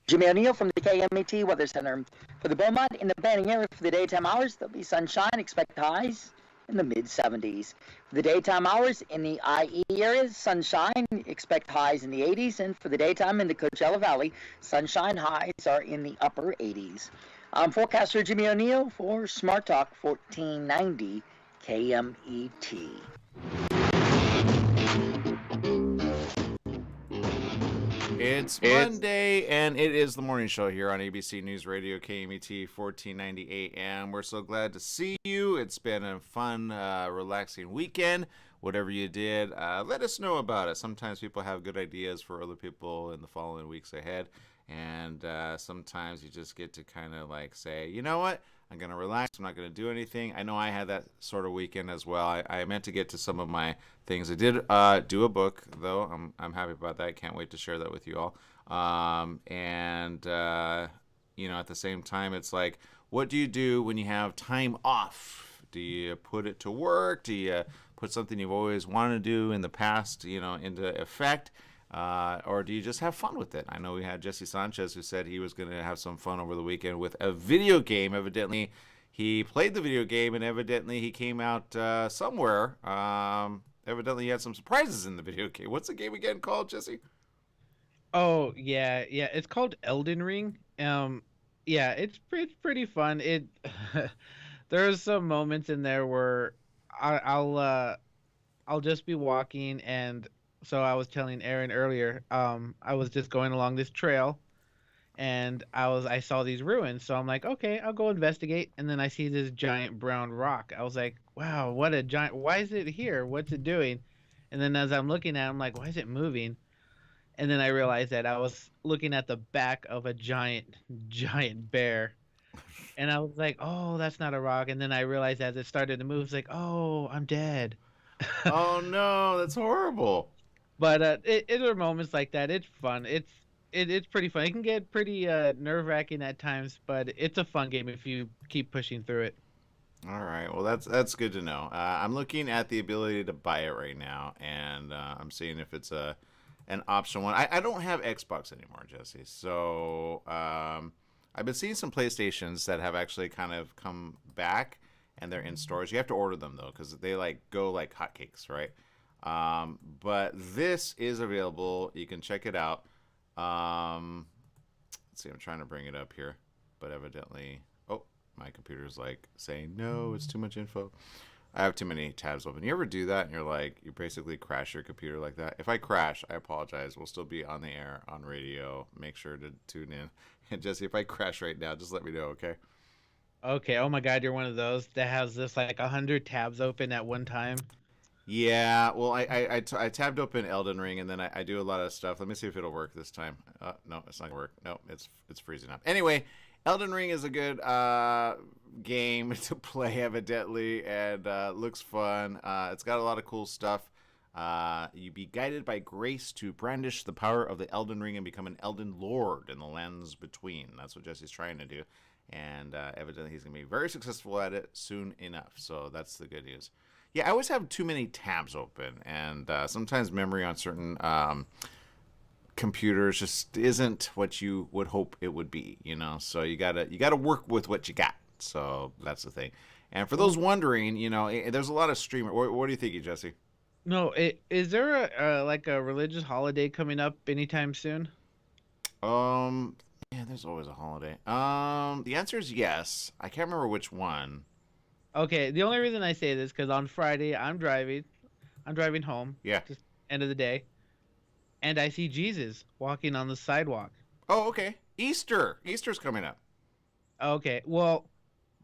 Jimmy O'Neill from the KMET Weather Center. For the Beaumont in the Banning area for the daytime hours, there'll be sunshine. Expect highs in the mid-70s. For the daytime hours in the IE area, sunshine. Expect highs in the 80s. And for the daytime in the Coachella Valley, sunshine highs are in the upper 80s. I'm forecaster Jimmy O'Neill for Smart Talk 1490 KMET. It's Monday, and it is the morning show here on ABC News Radio, KMET 1490 AM. We're so glad to see you. It's been a fun, relaxing weekend. Whatever you did, let us know about it. Sometimes people have good ideas for other people in the following weeks ahead, and sometimes you just get to kind of like say, you know what? I'm going to relax. I'm not going to do anything. I know I had that sort of weekend as well. I meant to get to some of my things. I did do a book, though. I'm happy about that. I can't wait to share that with you all. You know, at the same time, it's like, what do you do when you have time off? Do you put it to work? Do you put something you've always wanted to do in the past, you know, into effect? Or do you just have fun with it? I know we had Jesse Sanchez who said he was going to have some fun over the weekend with a video game. Evidently, he played the video game, and evidently he came out somewhere. Evidently, he had some surprises in the video game. What's the game again called, Jesse? Oh, yeah. It's called Elden Ring. Yeah, it's pretty fun. There's some moments in there where I'll just be walking, and so I was telling Aaron earlier, I was just going along this trail, and I saw these ruins. So I'm like, okay, I'll go investigate. And then I see this giant brown rock. I was like, wow, what a giant, why is it here? What's it doing? And then as I'm looking at it, I'm like, why is it moving? And then I realized that I was looking at the back of a giant bear. And I was like, oh, that's not a rock. And then I realized as it started to move, it's like, oh, I'm dead. Oh, no, that's horrible. But it are moments like that. It's fun. It's pretty fun. It can get pretty nerve-wracking at times, but it's a fun game if you keep pushing through it. All right. Well, that's good to know. I'm looking at the ability to buy it right now, and I'm seeing if it's an option one. I don't have Xbox anymore, Jesse. So I've been seeing some PlayStations that have actually kind of come back, and they're in stores. You have to order them, though, because they go like hotcakes, right? But this is available. You can check it out. Let's see, I'm trying to bring it up here, but evidently, oh, my computer's like saying, no, it's too much info. I have too many tabs open. You ever do that and you're like, you basically crash your computer like that? If I crash, I apologize. We'll still be on the air, on radio. Make sure to tune in. And Jesse, if I crash right now, just let me know, okay? Okay. Oh my God, you're one of those that has this like 100 tabs open at one time. Yeah, well, I tabbed open Elden Ring, and then I do a lot of stuff. Let me see if it'll work this time. No, it's not gonna work. No, it's freezing up. Anyway, Elden Ring is a good game to play, evidently, and looks fun. It's got a lot of cool stuff. You be guided by grace to brandish the power of the Elden Ring and become an Elden Lord in the lands between. That's what Jesse's trying to do, and evidently he's gonna be very successful at it soon enough. So that's the good news. Yeah, I always have too many tabs open, and sometimes memory on certain computers just isn't what you would hope it would be, you know. So you gotta work with what you got. So that's the thing. And for those wondering, you know, there's a lot of streamer. What do you think, Jesse? No, is there like a religious holiday coming up anytime soon? Yeah, there's always a holiday. The answer is yes. I can't remember which one. Okay, the only reason I say this because on Friday I'm driving home. Yeah. Just end of the day, and I see Jesus walking on the sidewalk. Oh, okay. Easter's coming up. Okay, well,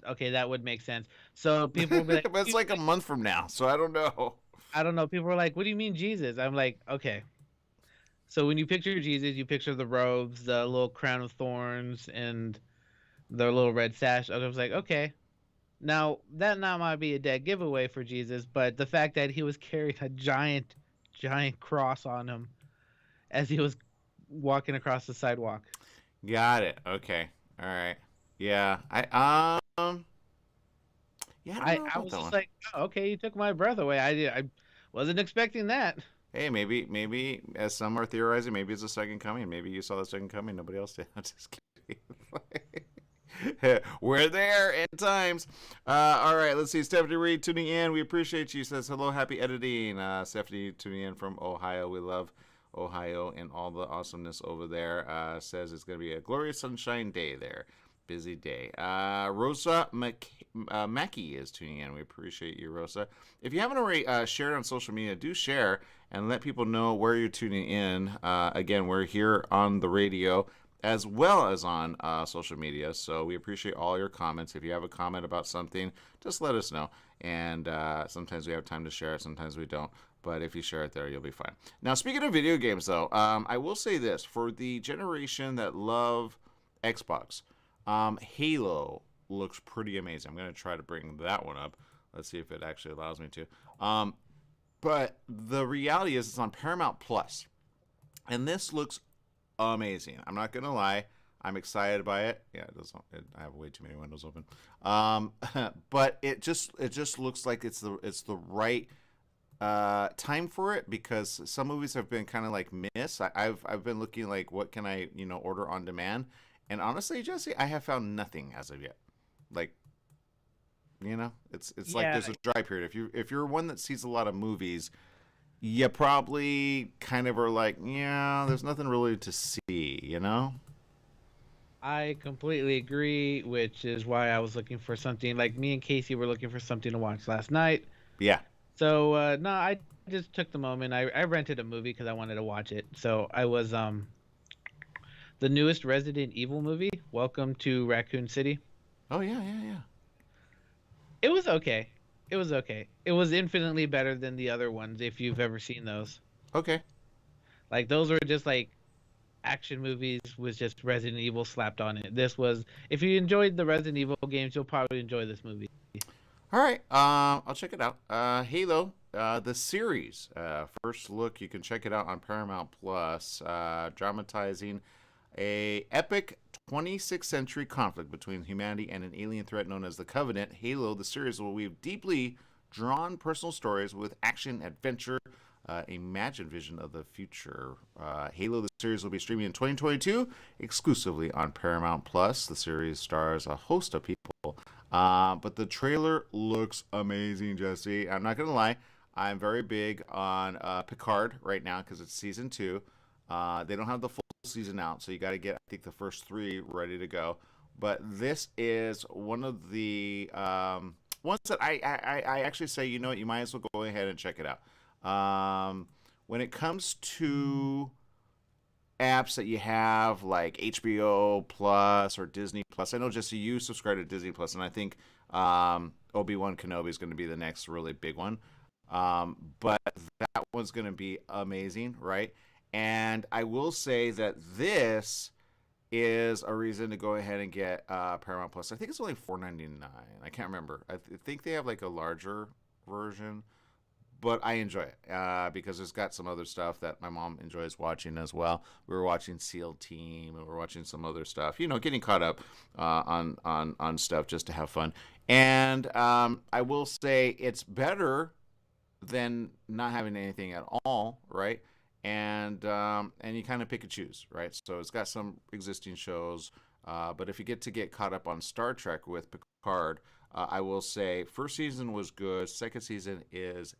okay, that would make sense. So people will be like, but it's like a month from now, so I don't know. I don't know. People are like, what do you mean Jesus? I'm like, okay. So when you picture Jesus, you picture the robes, the little crown of thorns, and the little red sash. I was like, okay. Now, that not might be a dead giveaway for Jesus, but the fact that he was carrying a giant cross on him as he was walking across the sidewalk. Got it. Okay. All right. Yeah. I was just like, oh, okay, you took my breath away. I wasn't expecting that. Hey, maybe as some are theorizing, maybe it's a second coming. Maybe you saw the second coming, nobody else did. I'm just kidding. We're there at times. All right, let's see. Stephanie Reed tuning in. We appreciate you. Says hello, happy editing. Stephanie tuning in from Ohio. We love Ohio and all the awesomeness over there. Says it's going to be a glorious sunshine day there. Busy day. Rosa Mackey is tuning in. We appreciate you, Rosa. If you haven't already shared on social media, do share and let people know where you're tuning in. Again, we're here on the radio as well as on social media, so we appreciate all your comments. If you have a comment about something, just let us know. And sometimes we have time to share it, sometimes we don't. But if you share it there, you'll be fine. Now, speaking of video games, though, I will say this. For the generation that love Xbox, Halo looks pretty amazing. I'm going to try to bring that one up. Let's see if it actually allows me to. But the reality is it's on Paramount Plus. And this looks amazing. I'm not going to lie. I'm excited by it. Yeah, it doesn't. I have way too many windows open. But it just looks like it's the right time for it, because some movies have been kind of like miss. I've been looking like, what can I order on demand, and honestly, Jesse, I have found nothing as of yet. Like, it's like there's a dry period. If you're one that sees a lot of movies, you probably kind of are like, yeah, there's nothing really to see. I completely agree, which is why I was looking for something. Like, me and Casey were looking for something to watch last night. Yeah. So no, I just took the moment. I rented a movie because I wanted to watch it. So I was the newest Resident Evil movie, Welcome to Raccoon City. Oh yeah. It was okay. It was okay. It was infinitely better than the other ones, if you've ever seen those. Okay. Like, those were just like action movies with just Resident Evil slapped on it. This was, if you enjoyed the Resident Evil games, you'll probably enjoy this movie. All right, I'll check it out. Halo, the series, first look. You can check it out on Paramount Plus. Dramatizing a epic 26th century conflict between humanity and an alien threat known as the Covenant. Halo, the series, will weave deeply drawn personal stories with action, adventure, imagined vision of the future. Halo, the series, will be streaming in 2022 exclusively on Paramount Plus. The series stars a host of people. But the trailer looks amazing, Jesse. I'm not going to lie. I'm very big on Picard right now because it's season 2. They don't have the full season out, so you got to get, I think, the first 3 ready to go. But this is one of the ones that I actually say, you know what, you might as well go ahead and check it out. When it comes to apps that you have like HBO Plus or Disney Plus, I know, Jesse, you subscribe to Disney Plus, and I think Obi-Wan Kenobi is going to be the next really big one. But that one's going to be amazing, right? And I will say that this is a reason to go ahead and get Paramount Plus. I think it's only $4.99. I can't remember. I think they have like a larger version, but I enjoy it because it's got some other stuff that my mom enjoys watching as well. We were watching SEAL Team, and we're watching some other stuff. Getting caught up on stuff just to have fun. And I will say it's better than not having anything at all, right? And you kind of pick and choose, right? So it's got some existing shows, but if you get caught up on Star Trek with Picard, I will say first season was good. Second season is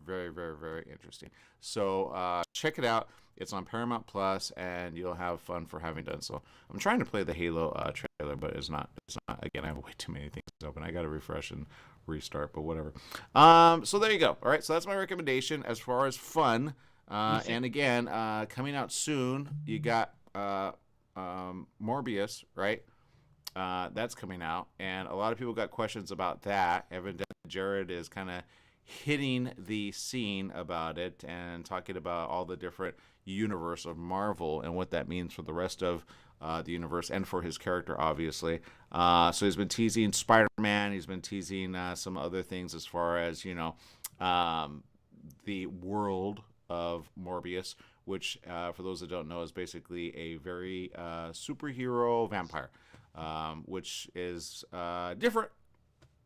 very, very, very interesting. So check it out. It's on Paramount Plus, and you'll have fun for having done so. I'm trying to play the Halo trailer, but it's not. Again, I have way too many things open. I got to refresh and restart, but whatever. So there you go. All right, so that's my recommendation as far as fun. And again, coming out soon, you got Morbius, right? That's coming out, and a lot of people got questions about that. Evan Jared is kind of hitting the scene about it and talking about all the different universe of Marvel and what that means for the rest of the universe and for his character, obviously. So he's been teasing Spider-Man. He's been teasing some other things as far as, the world of Morbius, which, for those that don't know, is basically a very superhero vampire, which is different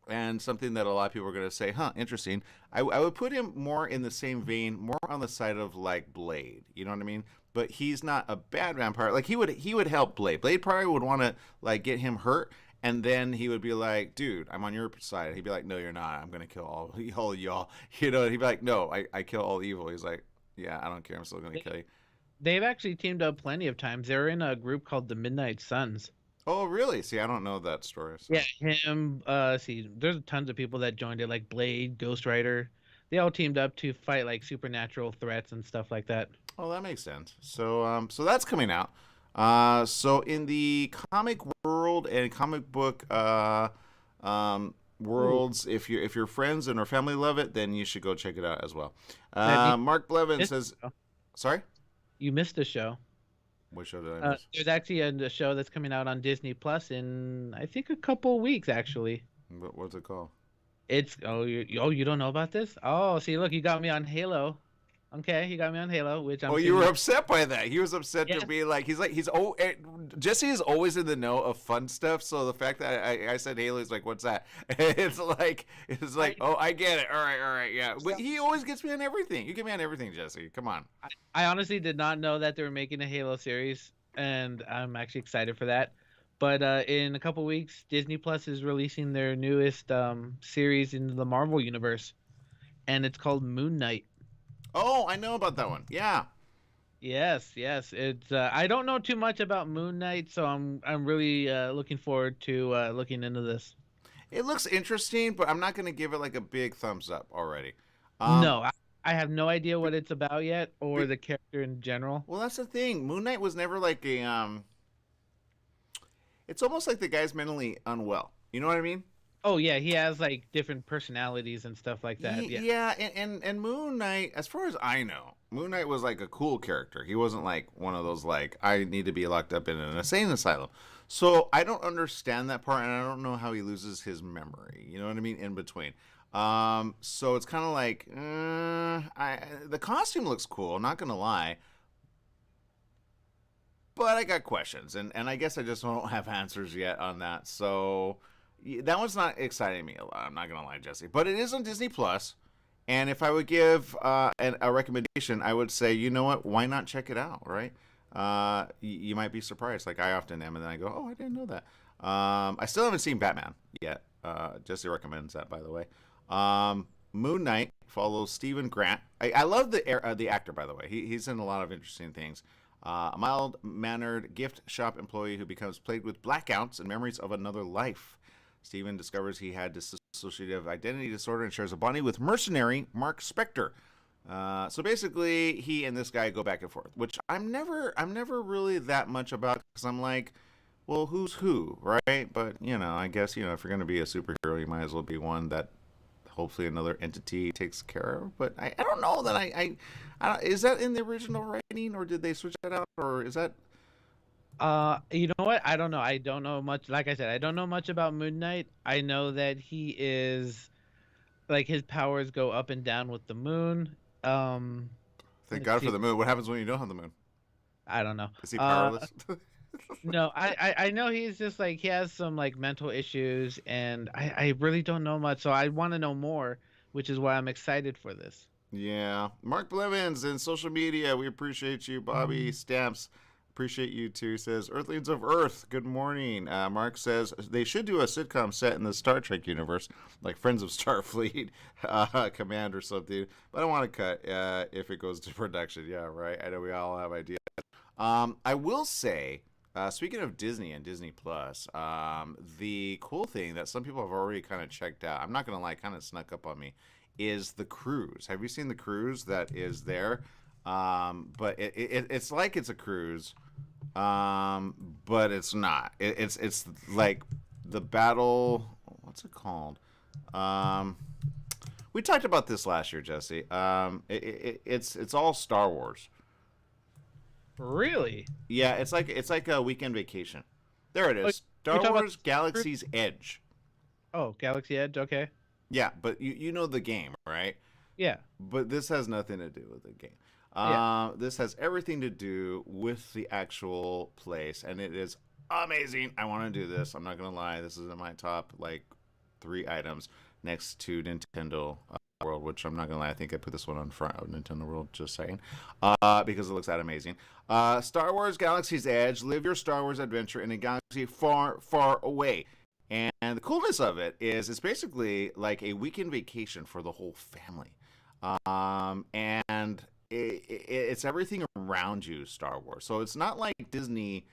and something that a lot of people are going to say, huh, interesting. I would put him more in the same vein, more on the side of like Blade. You know what I mean? But he's not a bad vampire. Like he would help Blade. Blade probably would want to like get him hurt, and then he would be like, dude, I'm on your side. He'd be like, no, you're not. I'm gonna kill all y'all. You know? He'd be like, no, I kill all evil. He's like, yeah, I don't care. I'm still gonna kill you. They've actually teamed up plenty of times. They're in a group called the Midnight Suns. Oh, really? See, I don't know that story. So. Yeah, him. See, there's tons of people that joined it, like Blade, Ghost Rider. They all teamed up to fight like supernatural threats and stuff like that. Oh, that makes sense. So, so that's coming out. So in the comic world and comic book worlds, if your friends and or family love it, then you should go check it out as well. Mark Blevin says, sorry, you missed a show. What show did I miss? There's actually a show that's coming out on Disney Plus in I think a couple weeks actually. What's it called? It's you don't know about this? Oh, see, look, you got me on Halo. Okay, you got me on Halo, which I'm. Oh, you were upset by that. He was upset Yeah. to be like Jesse is always in the know of fun stuff. So the fact that I said Halo, he's like, what's that? It's like oh, I get it. All right, yeah. But he always gets me on everything. You get me on everything, Jesse. Come on. I honestly did not know that they were making a Halo series, and I'm actually excited for that. But in a couple weeks, Disney Plus is releasing their newest series in the Marvel universe, and it's called Moon Knight. Oh, I know about that one. Yeah. Yes. It's I don't know too much about Moon Knight, so I'm really looking forward to looking into this. It looks interesting, but I'm not going to give it like a big thumbs up already. No, I have no idea what it's about yet, or the character in general. Well, that's the thing. Moon Knight was never like a It's almost like the guy's mentally unwell. You know what I mean? Oh yeah, he has like different personalities and stuff like that. Yeah. Yeah, and Moon Knight, as far as I know, Moon Knight was like a cool character. He wasn't like one of those like I need to be locked up in an insane asylum. So I don't understand that part, and I don't know how he loses his memory. You know what I mean? In between. So it's kind of like the costume looks cool. I'm not gonna lie. But I got questions, and I guess I just don't have answers yet on that. So that one's not exciting me a lot. I'm not gonna lie, Jesse. But it is on Disney Plus, and if I would give a recommendation, I would say, you know what? Why not check it out? Right? You might be surprised, like I often am, and then I go, oh, I didn't know that. I still haven't seen Batman yet. Jesse recommends that, by the way. Moon Knight follows Stephen Grant. I love the actor, by the way. He's in a lot of interesting things. A mild-mannered gift shop employee who becomes plagued with blackouts and memories of another life. Stephen discovers he had dissociative identity disorder and shares a body with mercenary Mark Spector. So basically, he and this guy go back and forth, which I'm never really that much about, because I'm like, well, who's who, right? But I guess if you're gonna be a superhero, you might as well be one that hopefully another entity takes care of. But I don't know that I don't, is that in the original writing, or did they switch that out, or is that? You know what? I don't know. I don't know much. Like I said, I don't know much about Moon Knight. I know that he is, like, his powers go up and down with the moon. Thank God for the moon. What happens when you don't have the moon? I don't know. Is he powerless? No, I know he's just like, he has some like mental issues, and I really don't know much, so I want to know more, which is why I'm excited for this. Yeah. Mark Blevins in social media. We appreciate you. Bobby Stamps. Appreciate you too. Says Earthlings of Earth. Good morning. Mark says they should do a sitcom set in the Star Trek universe, like Friends of Starfleet, Command or something. But I want to cut if it goes to production. Yeah, right. I know we all have ideas. I will say, speaking of Disney and Disney Plus, the cool thing that some people have already kind of checked out, I'm not gonna lie, kind of snuck up on me, is the cruise. Have you seen the cruise that is there? But it's like it's a cruise, but it's not. It's like the battle. What's it called? We talked about this last year, Jesse. It's all Star Wars. Really? Yeah, it's like a weekend vacation. There it is. Oh, Star talking Wars about- Galaxy's Edge. Oh, Galaxy Edge. Okay. Yeah, but you know the game, right? Yeah. But this has nothing to do with the game. Yeah. This has everything to do with the actual place, and it is amazing. I want to do this. I'm not gonna lie. This is in my top like 3 items next to Nintendo World, which I'm not gonna lie, I think I put this one on front of Nintendo World, just saying, because it looks that amazing. Star Wars Galaxy's Edge, live your Star Wars adventure in a galaxy far, far away. And the coolness of it is it's basically like a weekend vacation for the whole family. And it's everything around you, Star Wars. So it's not like Disney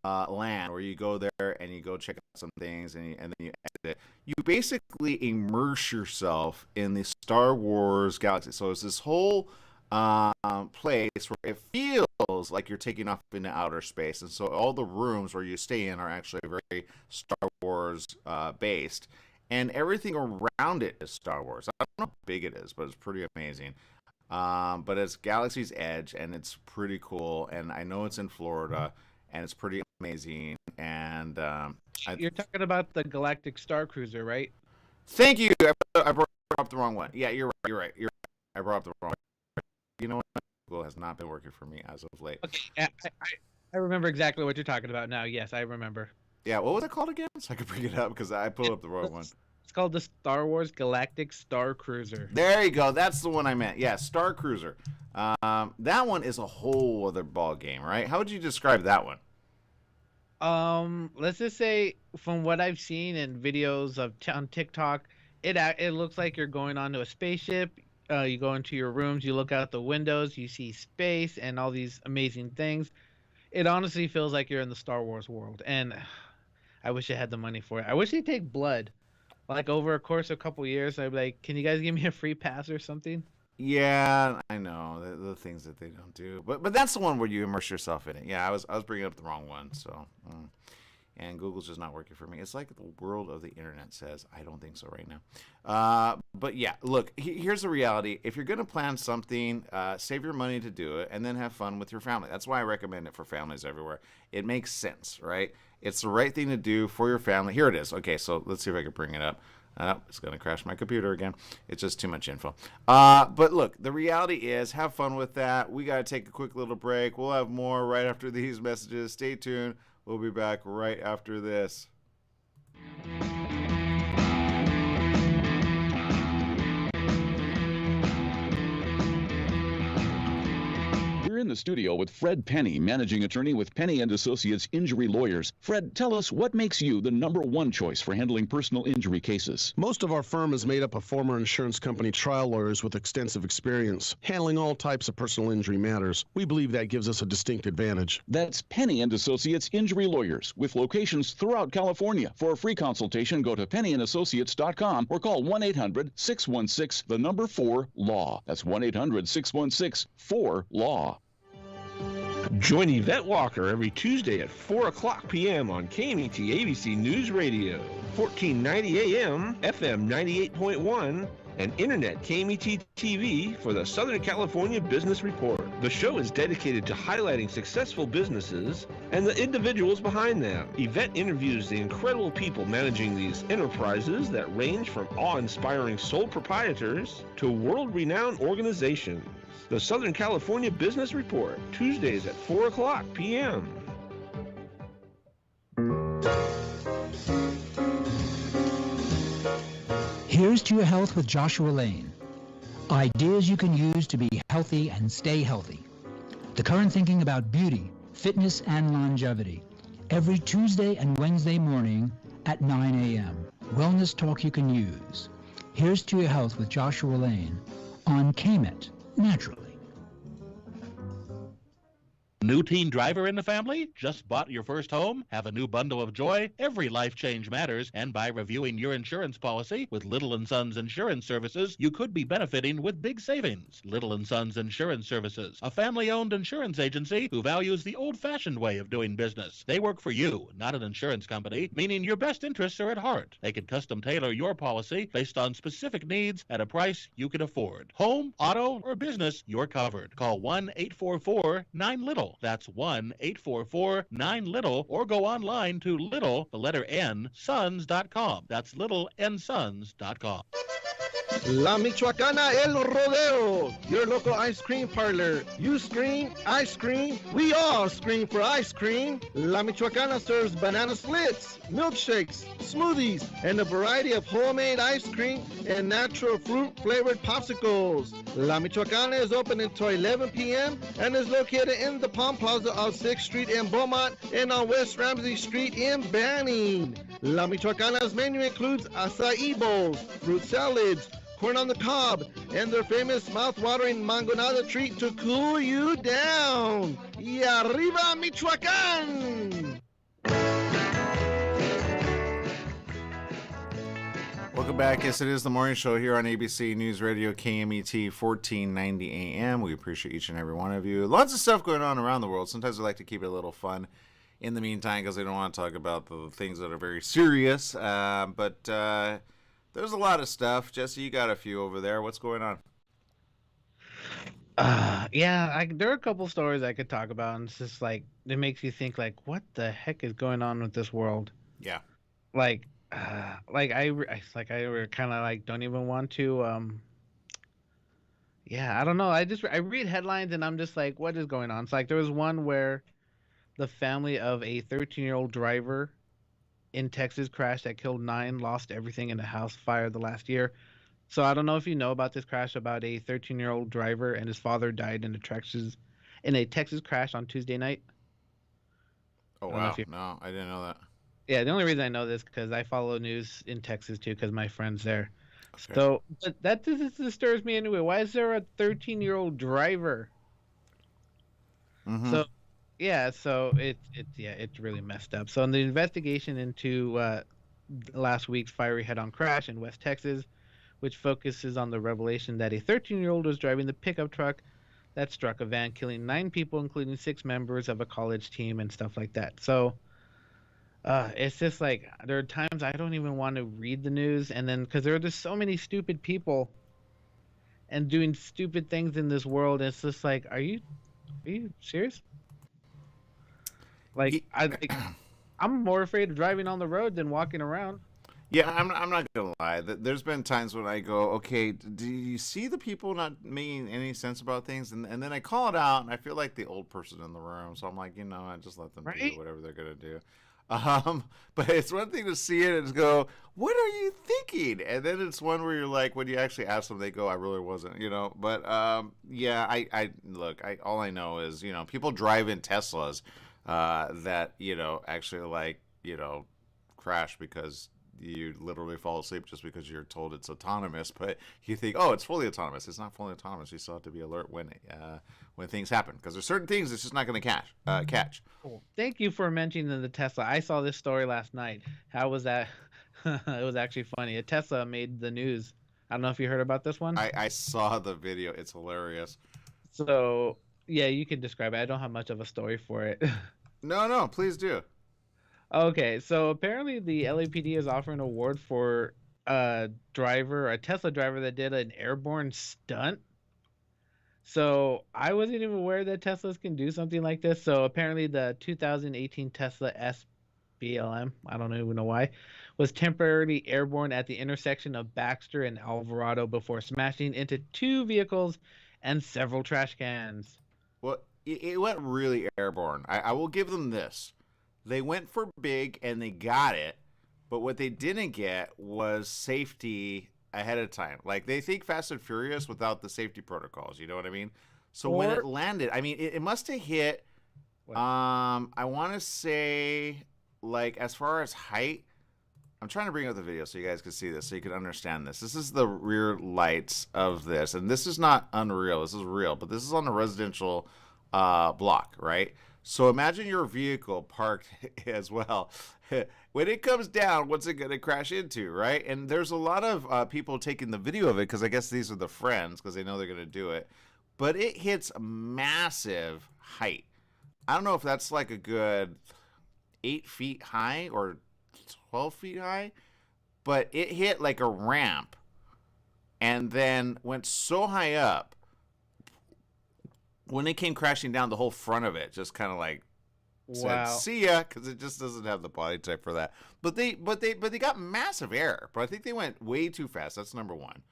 land where you go there and you go check out some things and then you exit it. You basically immerse yourself in the Star Wars galaxy. So it's this whole place where it feels like you're taking off into outer space. And so all the rooms where you stay in are actually very Star Wars based. And everything around it is Star Wars. I don't know how big it is, but it's pretty amazing. But it's Galaxy's Edge, and it's pretty cool. And I know it's in Florida, and it's pretty amazing. And You're talking about the Galactic Star Cruiser, right? Thank you. I brought up the wrong one. Yeah, you're right. I brought up the wrong one. You know what? Google has not been working for me as of late. Okay, I remember exactly what you're talking about now. Yes, I remember. Yeah, what was it called again? So I could bring it up because I pulled up the wrong one. It's called the Star Wars Galactic Star Cruiser. There you go. That's the one I meant. Yeah, Star Cruiser. That one is a whole other ball game, right? How would you describe that one? Let's just say from what I've seen in videos on TikTok, it looks like you're going onto a spaceship. You go into your rooms, you look out the windows, you see space and all these amazing things. It honestly feels like you're in the Star Wars world, and I wish I had the money for it. I wish they'd take blood. Like over a course of a couple years, I'd be like, can you guys give me a free pass or something? Yeah, I know the things that they don't do, but that's the one where you immerse yourself in it. Yeah, I was bringing up the wrong one, so and Google's just not working for me. It's like the world of the internet says. I don't think so right now. But yeah, look, here's the reality. If you're gonna plan something, save your money to do it, and then have fun with your family. That's why I recommend it for families everywhere. It makes sense, right? It's the right thing to do for your family. Here it is. Okay, so let's see if I can bring it up. It's going to crash my computer again. It's just too much info. But look, the reality is have fun with that. We got to take a quick little break. We'll have more right after these messages. Stay tuned. We'll be back right after this. We're in the studio with Fred Penny, managing attorney with Penny and Associates Injury Lawyers. Fred, tell us what makes you the #1 choice for handling personal injury cases. Most of our firm is made up of former insurance company trial lawyers with extensive experience handling all types of personal injury matters. We believe that gives us a distinct advantage. That's Penny and Associates Injury Lawyers with locations throughout California. For a free consultation, go to pennyandassociates.com or call 1-800-616-4-LAW. That's 1-800-616-4-LAW. Join Yvette Walker every Tuesday at 4 o'clock p.m. on KMET ABC News Radio, 1490 AM, FM 98.1, and Internet KMET TV for the Southern California Business Report. The show is dedicated to highlighting successful businesses and the individuals behind them. Yvette interviews the incredible people managing these enterprises that range from awe-inspiring sole proprietors to world-renowned organizations. The Southern California Business Report, Tuesdays at 4 o'clock p.m. Here's to your health with Joshua Lane. Ideas you can use to be healthy and stay healthy. The current thinking about beauty, fitness, and longevity. Every Tuesday and Wednesday morning at 9 a.m. Wellness talk you can use. Here's to your health with Joshua Lane on KMET, naturally. New teen driver in the family? Just bought your first home? Have a new bundle of joy? Every life change matters, and by reviewing your insurance policy with Little & Sons Insurance Services, you could be benefiting with big savings. Little & Sons Insurance Services, a family-owned insurance agency who values the old-fashioned way of doing business. They work for you, not an insurance company, meaning your best interests are at heart. They can custom tailor your policy based on specific needs at a price you can afford. Home, auto, or business, you're covered. Call 1-844-9-LITTLE. That's 1-844-9-LITTLE, or go online to little, the letter N, sons.com. That's littlensons.com. La Michoacana El Rodeo, your local ice cream parlor. You scream, I scream, we all scream for ice cream. La Michoacana serves banana splits, milkshakes, smoothies, and a variety of homemade ice cream and natural fruit-flavored popsicles. La Michoacana is open until 11 p.m. and is located in the Palm Plaza of 6th Street in Beaumont and on West Ramsey Street in Banning. La Michoacana's menu includes acai bowls, fruit salads, corn on the cob, and their famous mouth-watering mangonada treat to cool you down. Y arriba, Michoacán! Welcome back. Yes, it is the morning show here on ABC News Radio, KMET 1490 AM. We appreciate each and every one of you. Lots of stuff going on around the world. Sometimes we like to keep it a little fun in the meantime because we don't want to talk about the things that are very serious. But there's a lot of stuff. Jesse, you got a few over there. What's going on? There are a couple stories I could talk about, and it's just like it makes you think, like, what the heck is going on with this world? Yeah. I kind of like don't even want to. I don't know. I read headlines and I'm just like, what is going on? It's like there was one where the family of a 13-year-old driver in Texas crash that killed 9, lost everything in a house fire the last year. So I don't know if you know about this crash about a 13-year-old driver and his father died in a Texas crash on Tuesday night. Oh, wow. No, I didn't know that. Yeah, the only reason I know this because I follow news in Texas too because my friend's there. Okay. So but that just disturbs me anyway. Why is there a 13-year-old driver? Mm-hmm. So it's really messed up. So in the investigation into last week's fiery head-on crash in West Texas, which focuses on the revelation that a 13-year-old was driving the pickup truck that struck a van, killing 9 people, including 6 members of a college team and stuff like that. So it's just like there are times I don't even want to read the news, and then because there are just so many stupid people and doing stupid things in this world, it's just like, are you serious? I'm more afraid of driving on the road than walking around. Yeah, I'm not gonna lie. There's been times when I go, okay, do you see the people not making any sense about things? And then I call it out, and I feel like the old person in the room. So I'm like, I just let them do whatever they're gonna do. But it's one thing to see it and go, what are you thinking? And then it's one where you're like, when you actually ask them, they go, I really wasn't, But I look, all I know is, people drive in Teslas that, actually crash because you literally fall asleep just because you're told it's autonomous, but you think, oh, it's fully autonomous. It's not fully autonomous. You still have to be alert when things happen because there's certain things it's just not going to catch. Cool. Thank you for mentioning the Tesla. I saw this story last night. How was that? It was actually funny. A Tesla made the news. I don't know if you heard about this one. I saw the video. It's hilarious. So, yeah, you can describe it. I don't have much of a story for it. No, please do. Okay, so apparently the LAPD is offering an award for a Tesla driver that did an airborne stunt. So I wasn't even aware that Teslas can do something like this. So apparently the 2018 Tesla SBLM, I don't even know why, was temporarily airborne at the intersection of Baxter and Alvarado before smashing into 2 vehicles and several trash cans. Well, it went really airborne. I will give them this. They went for big and they got it, but what they didn't get was safety ahead of time. Like they think Fast and Furious without the safety protocols, you know what I mean? So when it landed, I mean, it must have hit, I want to say, like as far as height, I'm trying to bring up the video so you guys can see this, so you can understand this. This is the rear lights of this, and this is not Unreal, this is real, but this is on a residential block, right? So imagine your vehicle parked as well. When it comes down, what's it going to crash into, right? And there's a lot of people taking the video of it because I guess these are the friends because they know they're going to do it. But it hits massive height. I don't know if that's like a good 8 feet high or 12 feet high, but it hit like a ramp and then went so high up. When it came crashing down, the whole front of it just kind of like said, "See ya," because it just doesn't have the body type for that. But they got massive air. But I think they went way too fast. That's number one.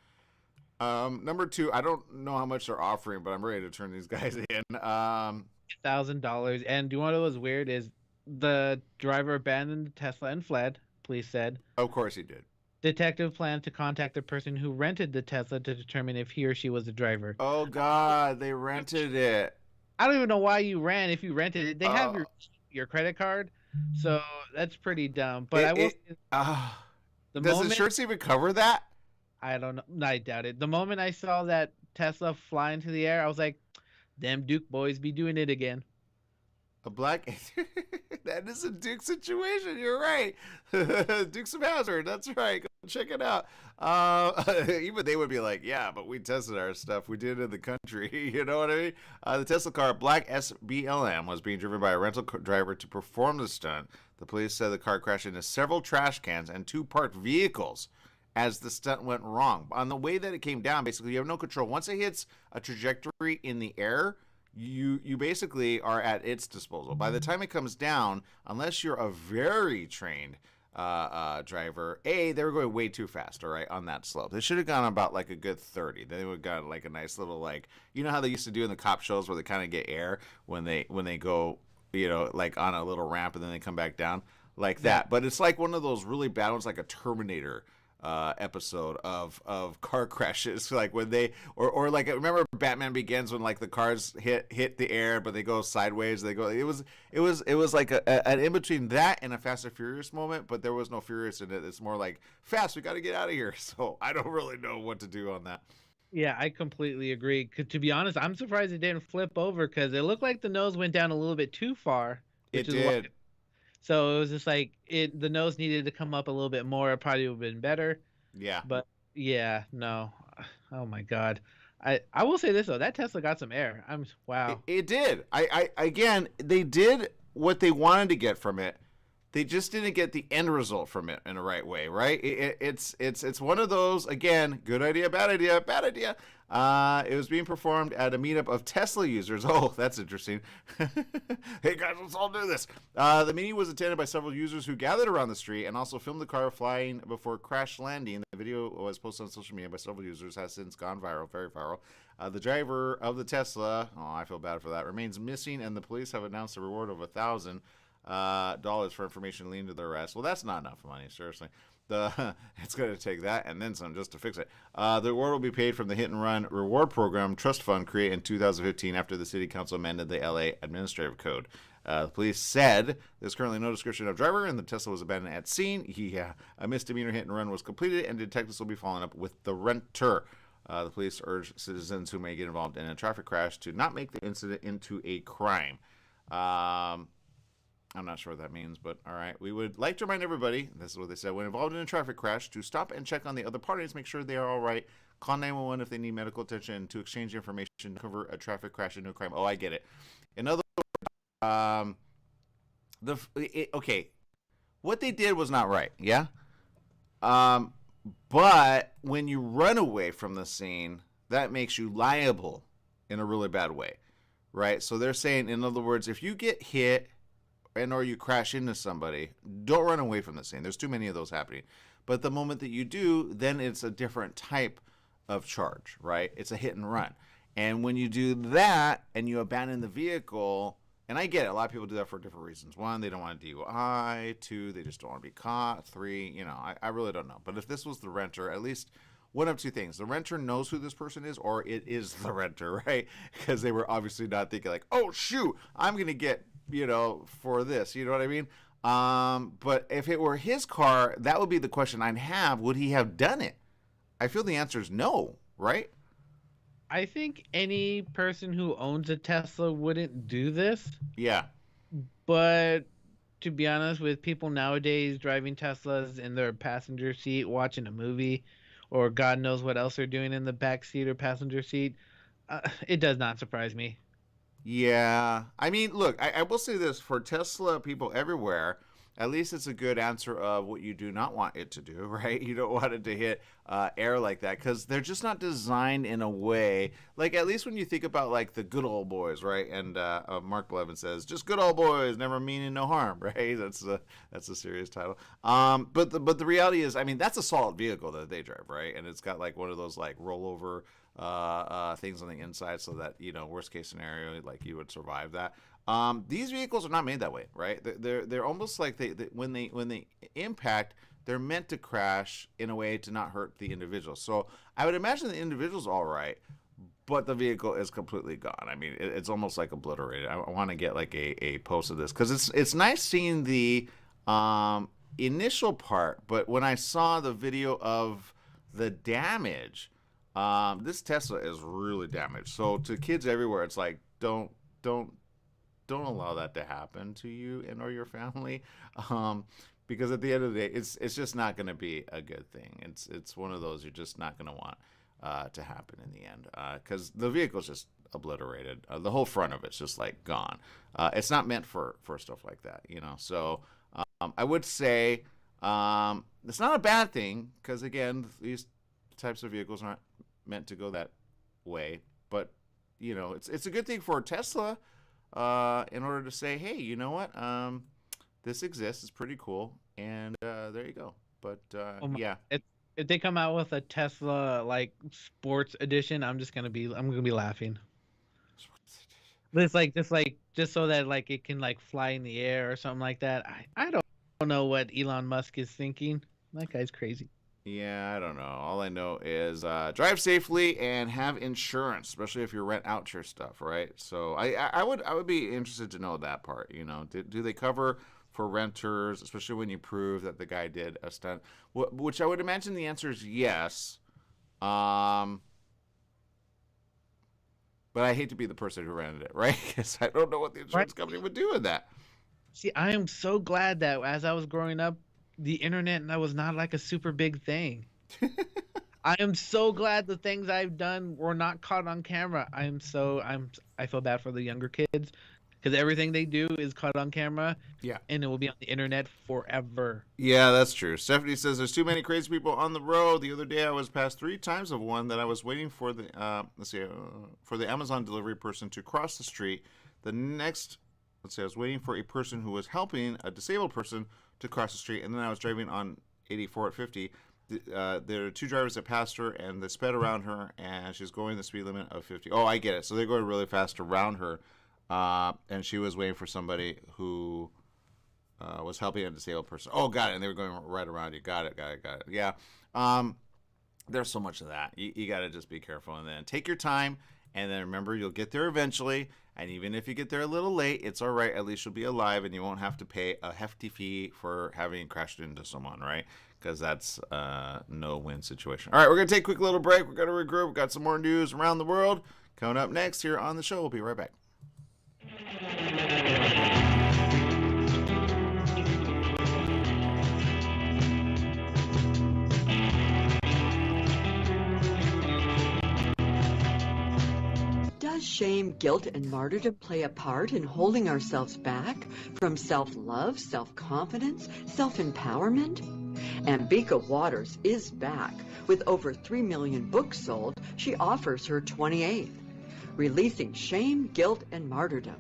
Number two, I don't know how much they're offering, but I'm ready to turn these guys in. $1,000. And do you want to know what's weird is the driver abandoned the Tesla and fled, police said. Of course he did. Detective planned to contact the person who rented the Tesla to determine if he or she was the driver. Oh, God, they rented it. I don't even know why you ran if you rented it. They have your credit card, so that's pretty dumb. But does insurance even cover that? I don't know. I doubt it. The moment I saw that Tesla fly into the air, I was like, "Them Duke boys be doing it again." A black that is a Duke situation. You're right. Dukes of Hazzard. That's right. Go check it out. Even they would be like, yeah, but we tested our stuff. We did it in the country. You know what I mean? The Tesla car, black SBLM, was being driven by a rental driver to perform the stunt. The police said the car crashed into several trash cans and two parked vehicles as the stunt went wrong. On the way that it came down, basically, you have no control. Once it hits a trajectory in the air, you basically are at its disposal. By the time it comes down, unless you're a very trained driver, they were going way too fast, all right, on that slope. They should have gone about like a good 30. Then they would have got like a nice little, like, you know how they used to do in the cop shows where they kind of get air when they go, you know, like on a little ramp and then they come back down like that. But it's like one of those really bad ones, like a Terminator episode of car crashes, like when they or like, remember Batman Begins when like the cars hit the air but they go sideways, it was like an in between that and a Fast and Furious moment, but there was no Furious in it. It's more like fast, we got to get out of here. So I don't really know what to do on that. Yeah, I completely agree. 'Cause to be honest, I'm surprised it didn't flip over because it looked like the nose went down a little bit too far. It did. So it was just like the nose needed to come up a little bit more. It probably would have been better. Yeah. But yeah, no. Oh my God. I will say this though, that Tesla got some air. Wow. It did. I again, they did what they wanted to get from it. They just didn't get the end result from it in the right way, right? It's one of those, again, good idea, bad idea, bad idea. It was being performed at a meetup of Tesla users. Oh, that's interesting. Hey guys, let's all do this. The meeting was attended by several users who gathered around the street and also filmed the car flying before crash landing. The video was posted on social media by several users, has since gone viral, very viral. The driver of the Tesla, I feel bad for that, remains missing, and the police have announced a reward of $1,000 for information leading to the arrest. Well, that's not enough money, seriously. It's going to take that and then some just to fix it. The reward will be paid from the Hit and Run Reward Program Trust Fund created in 2015 after the City Council amended the LA Administrative Code. The police said there's currently no description of driver and the Tesla was abandoned at scene. A misdemeanor hit and run was completed and detectives will be following up with the renter. The police urge citizens who may get involved in a traffic crash to not make the incident into a crime. I'm not sure what that means, but all right. We would like to remind everybody, this is what they said, when involved in a traffic crash, to stop and check on the other parties, make sure they are all right. Call 911 if they need medical attention, to exchange information to cover a traffic crash into a crime. Oh, I get it. In other words, okay, what they did was not right, yeah? But when you run away from the scene, that makes you liable in a really bad way, right? So they're saying, in other words, if you get hit and or you crash into somebody, don't run away from the scene. There's too many of those happening. But the moment that you do, then it's a different type of charge, right? It's a hit and run. And when you do that and you abandon the vehicle, and I get it, a lot of people do that for different reasons. One, they don't want a DUI. Two, they just don't want to be caught. Three, I really don't know. But if this was the renter, at least one of two things. The renter knows who this person is, or it is the renter, right? Because they were obviously not thinking like, oh, shoot, I'm going to get, for this, you know what I mean? But if it were his car, that would be the question I'd have. Would he have done it? I feel the answer is no, right? I think any person who owns a Tesla wouldn't do this. Yeah. But to be honest, with people nowadays driving Teslas in their passenger seat, watching a movie, or God knows what else they're doing in the back seat or passenger seat, it does not surprise me. Yeah. I mean, look, I will say this for Tesla people everywhere. at least it's a good answer of what you do not want it to do, right? You don't want it to hit air like that because they're just not designed in a way, like at least when you think about like the good old boys, right? And Mark Blevin says, just good old boys, never meaning no harm, right? That's a serious title. But the reality is, I mean, that's a solid vehicle that they drive, right? And it's got like one of those like rollover things on the inside so that, you know, worst case scenario, like you would survive that. These vehicles are not made that way, right? They're almost like when they impact, they're meant to crash in a way to not hurt the individual. So I would imagine the individual's all right, but the vehicle is completely gone. I mean, it's almost like obliterated. I want to get like a post of this because it's nice seeing the initial part, but when I saw the video of the damage, this Tesla is really damaged. So to kids everywhere, it's like don't allow that to happen to you and or your family, because at the end of the day, it's just not going to be a good thing. It's one of those you're just not going to want to happen in the end, because the vehicle's just obliterated. The whole front of it's just like gone. It's not meant for stuff like that, you know. So I would say it's not a bad thing because again, these types of vehicles aren't meant to go that way. But you know, it's a good thing for Tesla. In order to say, hey, you know what, this exists, it's pretty cool, and there you go. But yeah, if they come out with a Tesla like sports edition, I'm gonna be laughing. Just so that like it can like fly in the air or something like that. I don't know what Elon Musk is thinking. That guy's crazy. Yeah, I don't know. All I know is drive safely and have insurance, especially if you rent out your stuff, right? So I would be interested to know that part. You know, do they cover for renters, especially when you prove that the guy did a stunt? Which I would imagine the answer is yes. But I hate to be the person who rented it, right? Because I don't know what the insurance company would do with that. See, I am so glad that as I was growing up, the internet was not like a super big thing. I am so glad the things I've done were not caught on camera. I feel bad for the younger kids because everything they do is caught on camera. Yeah. And it will be on the internet forever. Yeah, that's true. Stephanie says there's too many crazy people on the road. The other day I was past 3 times of one that I was waiting for for the Amazon delivery person to cross the street. The next, I was waiting for a person who was helping a disabled person to cross the street, and then I was driving on 84 at 50. There are 2 drivers that passed her, and they sped around her, and she's going the speed limit of 50. Oh, I get it. So they're going really fast around her, and she was waiting for somebody who was helping a disabled person. Oh, got it. And they were going right around you. Got it. Yeah. There's so much of that. You got to just be careful, and then take your time, and then remember you'll get there eventually. And even if you get there a little late, it's all right. At least you'll be alive, and you won't have to pay a hefty fee for having crashed into someone, right? Because that's a no-win situation. All right, we're going to take a quick little break. We're going to regroup. We've got some more news around the world coming up next here on the show. We'll be right back. Does shame, guilt, and martyrdom play a part in holding ourselves back from self-love, self-confidence, self-empowerment? Ambika Waters is back. With over 3 million books sold, she offers her 28th, Releasing Shame, Guilt, and Martyrdom.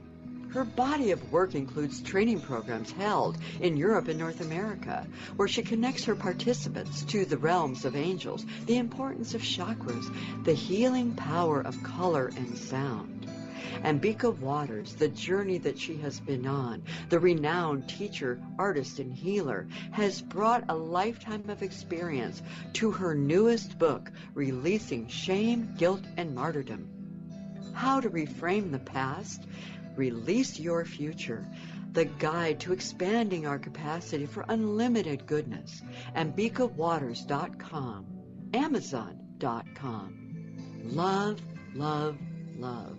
Her body of work includes training programs held in Europe and North America, where she connects her participants to the realms of angels, the importance of chakras, the healing power of color and sound. Ambika Waters, the journey that she has been on, the renowned teacher, artist, and healer, has brought a lifetime of experience to her newest book, Releasing Shame, Guilt, and Martyrdom. How to reframe the past, release your future, the guide to expanding our capacity for unlimited goodness. AmbikaWaters.com, Amazon.com. Love, love, love.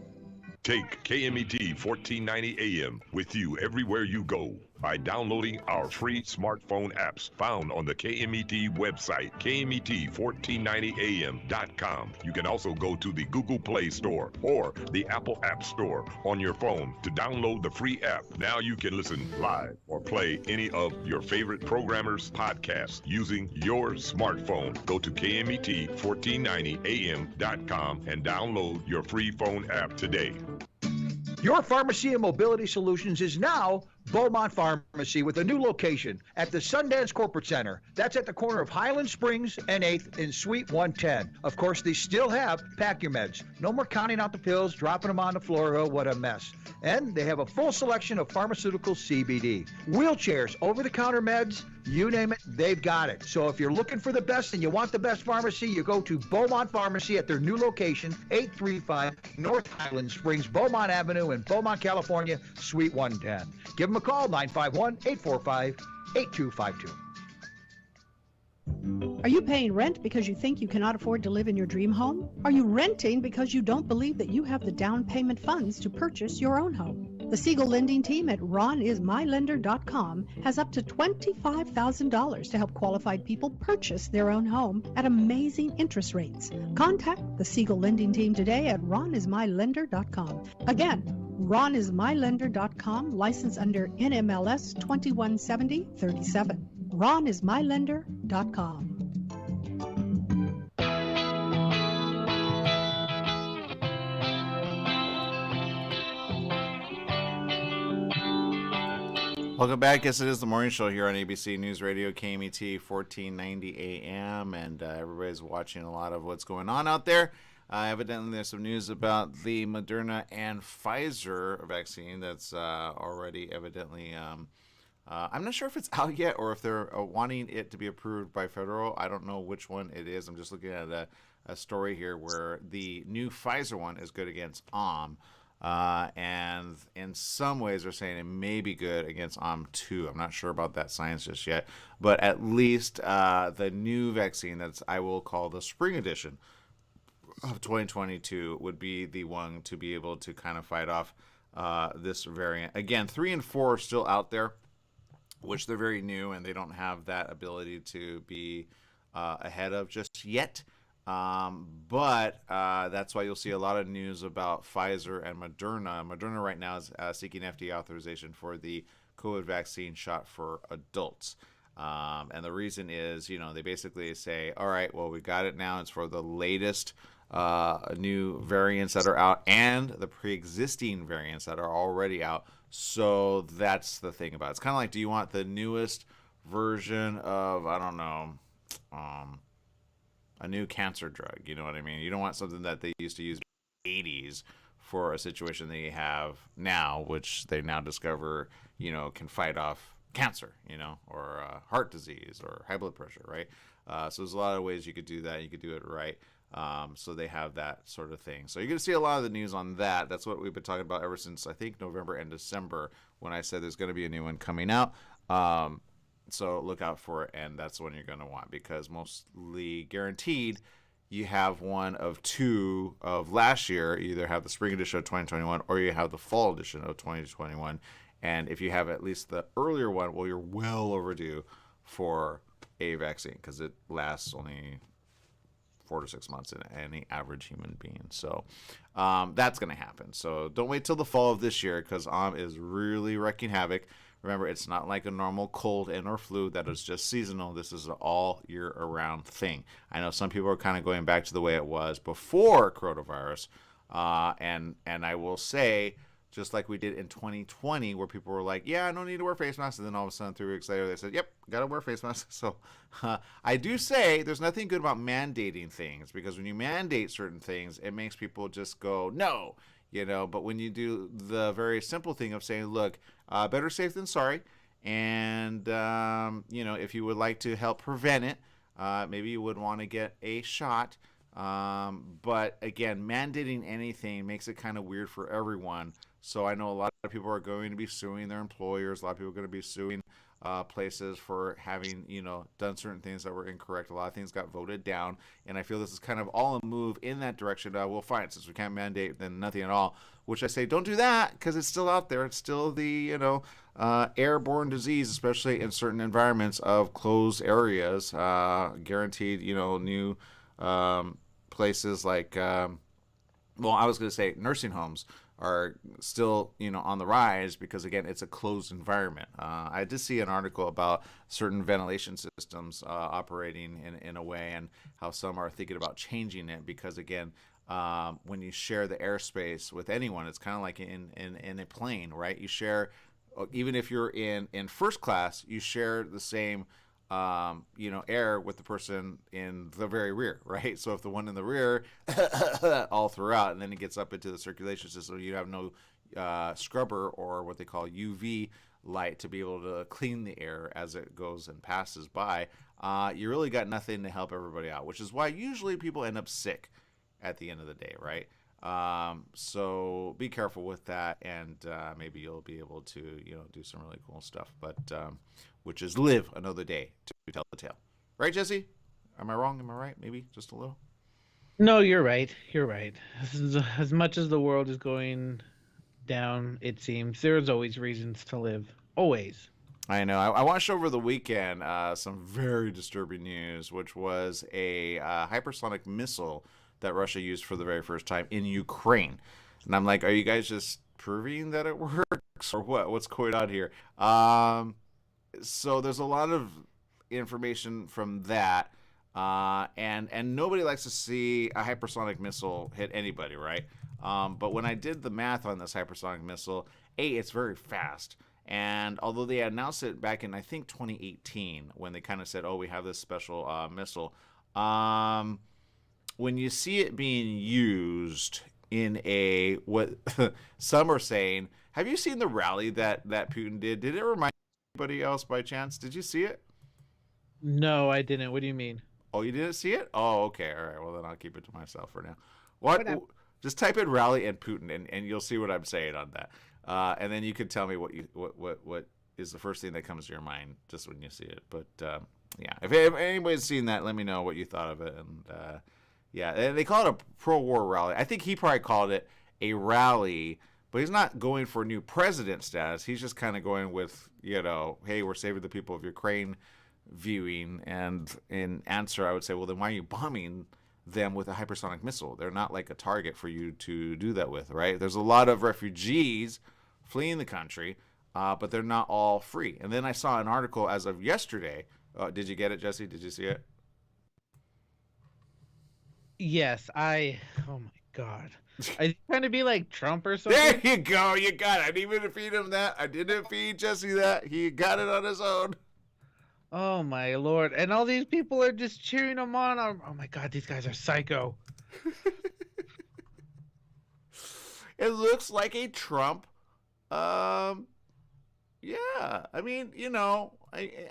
Take KMET 1490 AM with you everywhere you go by downloading our free smartphone apps found on the KMET website, KMET1490am.com. You can also go to the Google Play Store or the Apple App Store on your phone to download the free app. Now you can listen live or play any of your favorite programmers' podcasts using your smartphone. Go to KMET1490am.com and download your free phone app today. Your Pharmacy and Mobility Solutions is now Beaumont Pharmacy with a new location at the Sundance Corporate Center. That's at the corner of Highland Springs and 8th in Suite 110. Of course, they still have Pack Your Meds. No more counting out the pills, dropping them on the floor. Oh, what a mess. And they have a full selection of pharmaceutical CBD. Wheelchairs, over-the-counter meds, you name it, they've got it. So if you're looking for the best and you want the best pharmacy, you go to Beaumont Pharmacy at their new location, 835 North Highland Springs, Beaumont Avenue in Beaumont, California, Suite 110. Give them a call, 951-845-8252. Are you paying rent because you think you cannot afford to live in your dream home? Are you renting because you don't believe that you have the down payment funds to purchase your own home? The Siegel Lending Team at ronismylender.com has up to $25,000 to help qualified people purchase their own home at amazing interest rates. Contact the Siegel Lending Team today at ronismylender.com. Again, ronismylender.com, license under NMLS 217037. ronismylender.com. Welcome back. Yes, it is the morning show here on ABC News Radio, KMET 1490 AM, and everybody's watching a lot of what's going on out there. Evidently, there's some news about the Moderna and Pfizer vaccine that's already evidently, I'm not sure if it's out yet or if they're wanting it to be approved by federal. I don't know which one it is. I'm just looking at a story here where the new Pfizer one is good against and in some ways they're saying it may be good against OM2. I'm not sure about that science just yet, but at least the new vaccine that's I will call the spring edition of 2022 would be the one to be able to kind of fight off this variant. Again, 3 and 4 are still out there, which they're very new and they don't have that ability to be ahead of just yet. But that's why you'll see a lot of news about Pfizer and Moderna. Moderna right now is seeking FDA authorization for the COVID vaccine shot for adults. And the reason is, they basically say, all right, well, we got it now. It's for the latest new variants that are out and the pre-existing variants that are already out. So that's the thing about it. It's kind of like, do you want the newest version of, I don't know, a new cancer drug? You know what I mean? You don't want something that they used to use in the 80s for a situation they have now, which they now discover, can fight off cancer, or heart disease or high blood pressure, right? So there's a lot of ways you could do that. You could do it right. So they have that sort of thing. So you're going to see a lot of the news on that. That's what we've been talking about ever since, I think, November and December, when I said there's going to be a new one coming out. So look out for it, and that's the one you're going to want, because mostly guaranteed you have one of two of last year. You either have the spring edition of 2021 or you have the fall edition of 2021. And if you have at least the earlier one, well, you're well overdue for a vaccine, because it lasts only 4 to 6 months in any average human being. So that's going to happen. So don't wait till the fall of this year, because is really wreaking havoc. Remember, it's not like a normal cold and or flu that is just seasonal. This is an all year around thing. I know some people are kind of going back to the way it was before coronavirus. And I will say, just like we did in 2020, where people were like, yeah, I don't need to wear face masks. And then all of a sudden, 3 weeks later, they said, yep, got to wear face masks. So I do say there's nothing good about mandating things, because when you mandate certain things, it makes people just go, no, but when you do the very simple thing of saying, look, better safe than sorry. And, if you would like to help prevent it, maybe you would want to get a shot. But again, mandating anything makes it kind of weird for everyone. So I know a lot of people are going to be suing their employers. A lot of people are going to be suing places for having, done certain things that were incorrect. A lot of things got voted down, and I feel this is kind of all a move in that direction. Well, fine, since we can't mandate, then nothing at all. Which I say, don't do that, because it's still out there. It's still the airborne disease, especially in certain environments of closed areas. Guaranteed, new places like, I was going to say nursing homes are still, on the rise because, again, it's a closed environment. I did see an article about certain ventilation systems operating in a way, and how some are thinking about changing it because, again, when you share the airspace with anyone, it's kind of like in a plane, right? You share, even if you're in first class, you share the same air with the person in the very rear, right? So if the one in the rear all throughout, and then it gets up into the circulation system, you have no scrubber or what they call UV light to be able to clean the air as it goes and passes by. You really got nothing to help everybody out, which is why usually people end up sick at the end of the day, right? So be careful with that, and maybe you'll be able to do some really cool stuff, but which is live another day to tell the tale, right, Jesse? Am I wrong? Am I right? Maybe just a little. No, you're right. You're right. As much as the world is going down, it seems there's always reasons to live. Always. I know. I watched over the weekend some very disturbing news, which was a hypersonic missile that Russia used for the very first time in Ukraine. And I'm like, are you guys just proving that it works or what? What's going on here? So there's a lot of information from that. And nobody likes to see a hypersonic missile hit anybody, right? But when I did the math on this hypersonic missile, it's very fast. And although they announced it back in, I think, 2018, when they kind of said, we have this special missile, when you see it being used in what some are saying, have you seen the rally that Putin did? Did it remind anybody else by chance? Did you see it? No, I didn't. What do you mean? Oh, you didn't see it? Oh, okay. All right. Well, then I'll keep it to myself for now. What? Just type in rally and Putin, and you'll see what I'm saying on that. And then you can tell me what is the first thing that comes to your mind just when you see it. But yeah, if anybody's seen that, let me know what you thought of it. And yeah, they call it a pro-war rally. I think he probably called it a rally, but he's not going for new president status. He's just kind of going with, hey, we're saving the people of Ukraine viewing. And in answer, I would say, well, then why are you bombing them with a hypersonic missile? They're not like a target for you to do that with, right? There's a lot of refugees fleeing the country, but they're not all free. And then I saw an article as of yesterday. Did you get it, Jesse? Did you see it? Yes, oh my God. I trying to be like Trump or something. There you go. You got it. I didn't even feed him that. I didn't feed Jesse that. He got it on his own. Oh my Lord. And all these people are just cheering him on. Oh my God, these guys are psycho. It looks like a Trump. Yeah. I mean,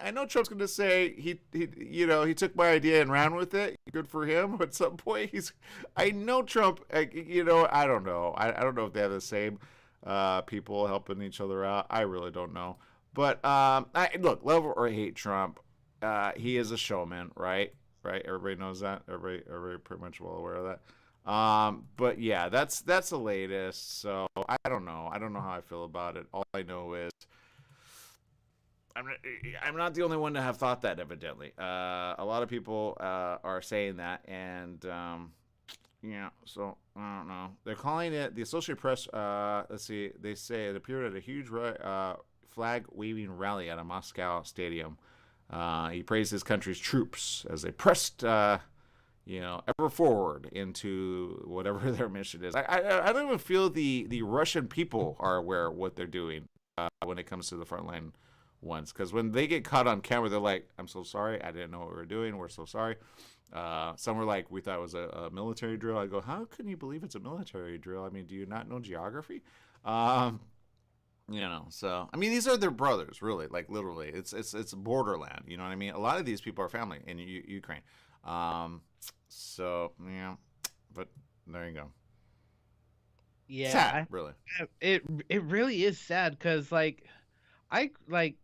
I know Trump's going to say he took my idea and ran with it. Good for him. But at some point I know Trump, I don't know. I don't know if they have the same people helping each other out. I really don't know. But look, love or hate Trump, he is a showman, right? Right? Everybody knows that. Everybody pretty much well aware of that. But yeah, that's the latest. So I don't know. I don't know how I feel about it. All I know is I'm not the only one to have thought that, evidently. A lot of people are saying that, and yeah, so I don't know. They're calling it, the Associated Press, let's see, they say it appeared at a huge flag-waving rally at a Moscow stadium. He praised his country's troops as they pressed, ever forward into whatever their mission is. I don't even feel the Russian people are aware of what they're doing when it comes to the frontline ones. Because when they get caught on camera, they're like, I'm so sorry. I didn't know what we were doing. We're so sorry. Some were like, we thought it was a military drill. I go, how can you believe it's a military drill? I mean, do you not know geography? So I mean, these are their brothers, really, like literally. It's borderland. You know what I mean? A lot of these people are family in Ukraine. So yeah, but there you go. Yeah, Sad, really. it really is sad because I like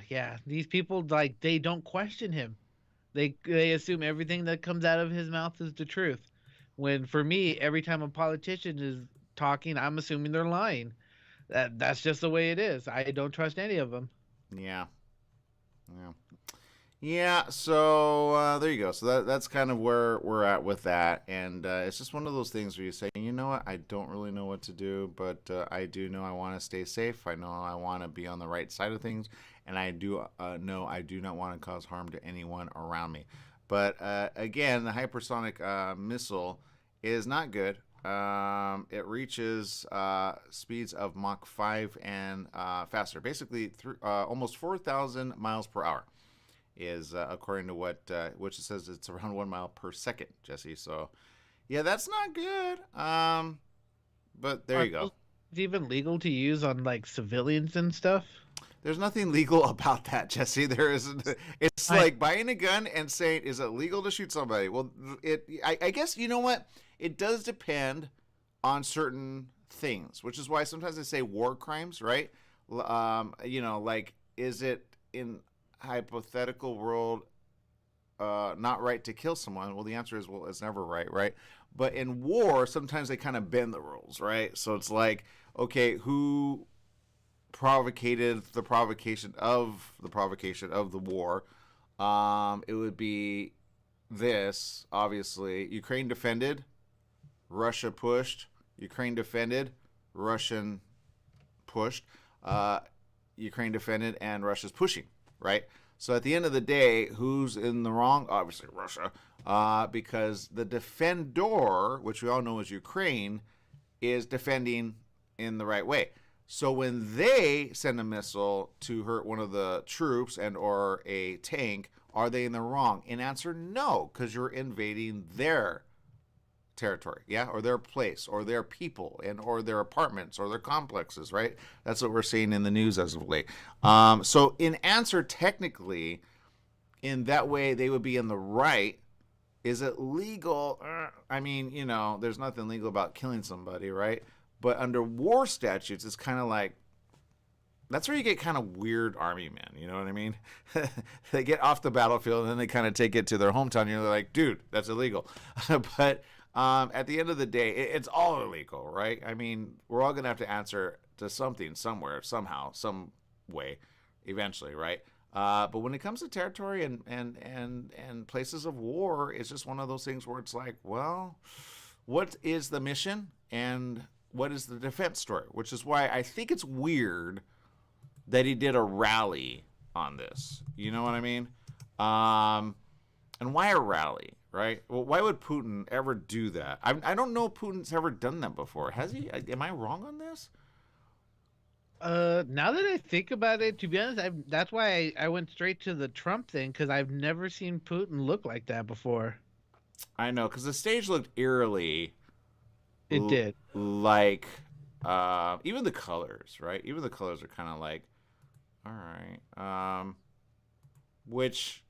yeah, these people like they don't question him. They assume everything that comes out of his mouth is the truth. When for me, every time a politician is talking, I'm assuming they're lying. That's just the way it is. I don't trust any of them. Yeah. Yeah, so there you go. So that's kind of where we're at with that. And it's just one of those things where you say, you know what, I don't really know what to do, but I do know I want to stay safe. I know I want to be on the right side of things. And I do know I do not want to cause harm to anyone around me. But again, the hypersonic missile is not good. It reaches speeds of Mach 5 and faster. Basically, almost 4,000 miles per hour is according to which it says it's around 1 mile per second, Jesse. So, yeah, that's not good. But there you go. It's even legal to use on like civilians and stuff. There's nothing legal about that, Jesse. There isn't. It's like buying a gun and saying, "Is it legal to shoot somebody?" Well, I guess you know what. It does depend on certain things, which is why sometimes they say war crimes, right? Like, is it in hypothetical world not right to kill someone? Well, the answer is, well, it's never right? But in war, sometimes they kind of bend the rules, right? So it's like, okay, who provocated the provocation of the war? It would be this, obviously. Ukraine defended, Russia pushed. Ukraine defended, Russian pushed. Ukraine defended, and Russia's pushing, right? So at the end of the day, who's in the wrong? Obviously Russia, because the defendor, which we all know is Ukraine, is defending in the right way. So when they send a missile to hurt one of the troops and or a tank, are they in the wrong? In answer, no, because you're invading their territory, yeah, or their place, or their people, and or their apartments, or their complexes, right? That's what we're seeing in the news as of late. So in answer, technically, in that way, they would be in the right. Is it legal? I mean, there's nothing legal about killing somebody, right? But under war statutes, it's kind of like, that's where you get kind of weird army men, you know what I mean? They get off the battlefield and then they kind of take it to their hometown. You're like, dude, that's illegal. But at the end of the day, it's all illegal, right? I mean, we're all going to have to answer to something, somewhere, somehow, some way, eventually, right? But when it comes to territory and places of war, it's just one of those things where it's like, well, what is the mission and what is the defense story? Which is why I think it's weird that he did a rally on this. You know what I mean? And why a rally, right? Well, why would Putin ever do that? I don't know if Putin's ever done that before. Has he? Am I wrong on this? Now that I think about it, to be honest, that's why I went straight to the Trump thing, because I've never seen Putin look like that before. I know, because the stage looked eerily. It did. Like, even the colors, right? Even the colors are kind of like, all right. Which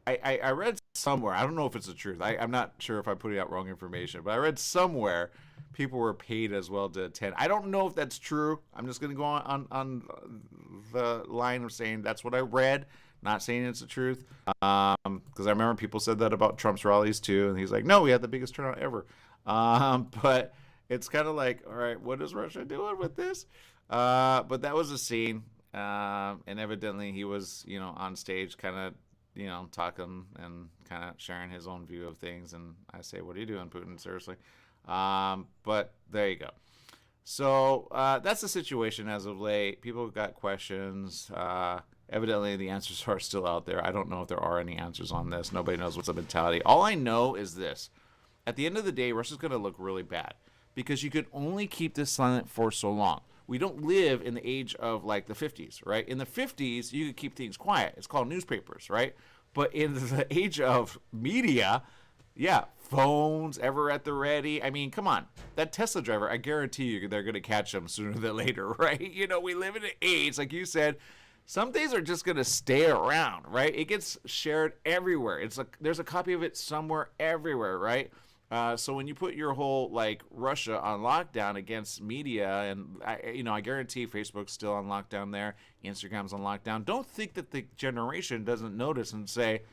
I read somewhere. I don't know if it's the truth. I'm not sure if I'm putting out wrong information, but I read somewhere people were paid as well to attend. I don't know if that's true. I'm just going to go on the line of saying that's what I read, not saying it's the truth. Because I remember people said that about Trump's rallies too, and he's like, no, we had the biggest turnout ever. But it's kind of like, all right, what is Russia doing with this? But that was a scene. And evidently he was, on stage kind of, talking and kind of sharing his own view of things. And I say, what are you doing, Putin? Seriously. But there you go. So that's the situation as of late. People got questions. Evidently the answers are still out there. I don't know if there are any answers on this. Nobody knows what's the mentality. All I know is this. At the end of the day, Russia's going to look really bad because you could only keep this silent for so long. We don't live in the age of like the 50s, right? In the 50s, you could keep things quiet. It's called newspapers, right? But in the age of media, yeah, phones ever at the ready. I mean, come on. That Tesla driver, I guarantee you they're going to catch him sooner than later, right? We live in an age, like you said, some things are just going to stay around, right? It gets shared everywhere. It's like there's a copy of it somewhere everywhere, right? So when you put your whole like Russia on lockdown against media, and I guarantee Facebook's still on lockdown there, Instagram's on lockdown. Don't think that the generation doesn't notice and say,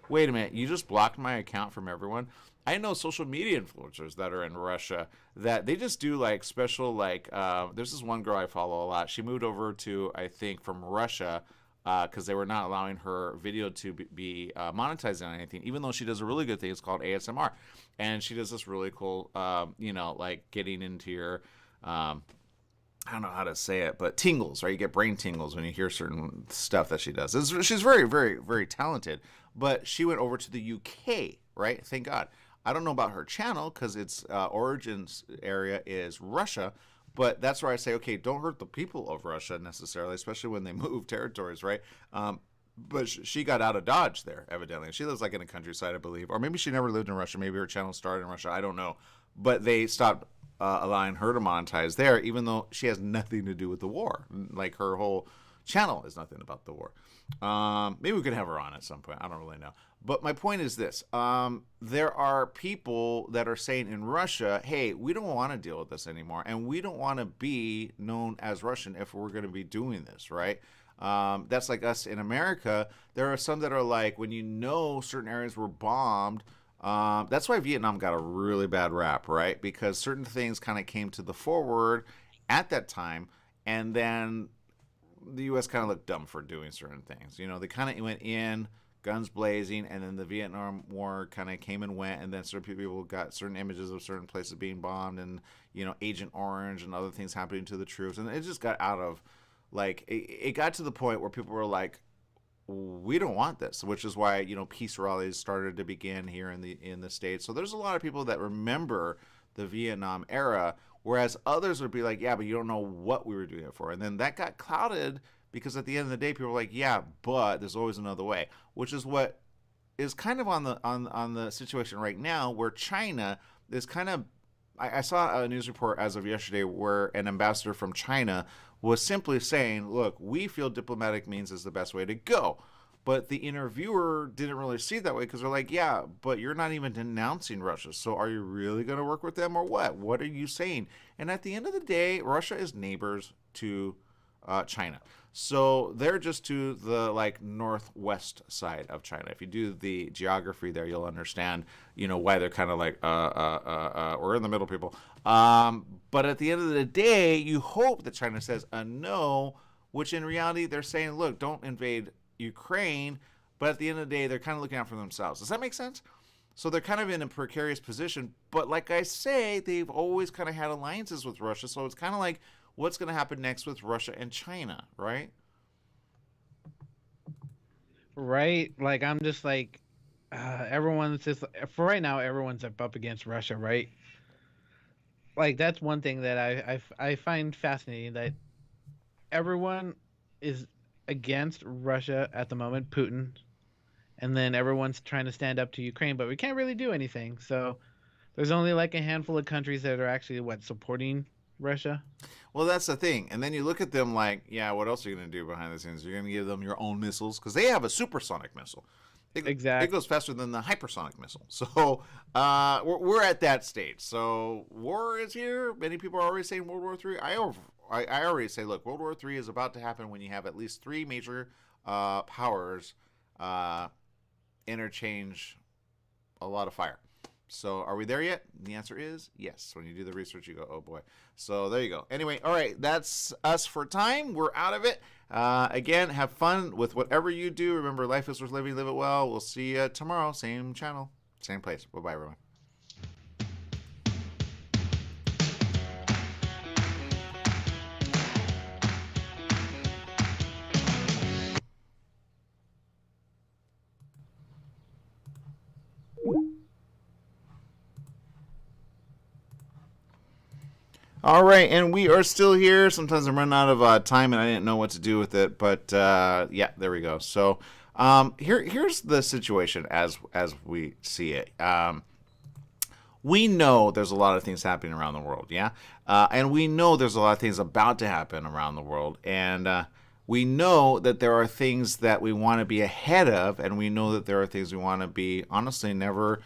"Wait a minute, you just blocked my account from everyone." I know social media influencers that are in Russia that they just do like special like. There's this one girl I follow a lot. She moved over to I think from Russia. Because they were not allowing her video to be monetized on anything, even though she does a really good thing. It's called ASMR, and she does this really cool, like getting into your, I don't know how to say it, but tingles, right? You get brain tingles when you hear certain stuff that she does. She's very, very, very talented, but she went over to the UK, right? Thank God. I don't know about her channel because its origins area is Russia. But that's where I say, okay, don't hurt the people of Russia necessarily, especially when they move territories, right? But she got out of Dodge there, evidently. She lives like in the countryside, I believe. Or maybe she never lived in Russia. Maybe her channel started in Russia. I don't know. But they stopped allowing her to monetize there, even though she has nothing to do with the war. Like her whole channel is nothing about the war. Maybe we could have her on at some point. I don't really know. But my point is this. There are people that are saying in Russia, hey, we don't want to deal with this anymore. And we don't want to be known as Russian if we're going to be doing this, right? That's like us in America. There are some that are like, when you know certain areas were bombed, that's why Vietnam got a really bad rap, right? Because certain things kind of came to the forward at that time. And then the U.S. kind of looked dumb for doing certain things. They kind of went in, guns blazing, and then the Vietnam War kind of came and went, and then certain people got certain images of certain places being bombed, and Agent Orange and other things happening to the troops, and it just got out of like it got to the point where people were like, we don't want this, which is why peace rallies started to begin here in the States. So there's a lot of people that remember the Vietnam era, whereas others would be like, yeah, but you don't know what we were doing it for, and then that got clouded. Because at the end of the day, people are like, yeah, but there's always another way, which is what is kind of on the situation right now, where China is kind of. I saw a news report as of yesterday where an ambassador from China was simply saying, look, we feel diplomatic means is the best way to go. But the interviewer didn't really see it that way because they're like, yeah, but you're not even denouncing Russia. So are you really going to work with them or what? What are you saying? And at the end of the day, Russia is neighbors to China. So they're just to the like northwest side of China. If you do the geography there, you'll understand, why they're kind of like, we're in the middle, people. But at the end of the day, you hope that China says a no, which in reality, they're saying, look, don't invade Ukraine. But at the end of the day, they're kind of looking out for themselves. Does that make sense? So they're kind of in a precarious position. But like I say, they've always kind of had alliances with Russia. So it's kind of like, what's going to happen next with Russia and China, right? Right. Like, I'm just like, everyone's just, for right now, everyone's up against Russia, right? Like, that's one thing that I find fascinating, that everyone is against Russia at the moment, Putin, and then everyone's trying to stand up to Ukraine, but we can't really do anything. So there's only like a handful of countries that are actually, supporting Russia. Well, that's the thing. And then you look at them like, yeah, what else are you going to do behind the scenes? You're going to give them your own missiles? Because they have a supersonic missile. Exactly. It goes faster than the hypersonic missile. So we're at that stage. So war is here. Many people are already saying World War III. I already say, look, World War III is about to happen when you have at least three major powers interchange a lot of fire. So are we there yet? The answer is yes. When you do the research, you go, oh boy. So there you go. Anyway, all right, that's us for time. We're out of it. Again, have fun with whatever you do. Remember, life is worth living. Live it well. We'll see you tomorrow. Same channel, same place. Bye-bye, everyone. All right, and we are still here. Sometimes I'm running out of time, and I didn't know what to do with it, but yeah, there we go. So here's the situation as we see it. We know there's a lot of things happening around the world, yeah? And we know there's a lot of things about to happen around the world, and we know that there are things that we want to be ahead of, and we know that there are things we want to be, honestly, never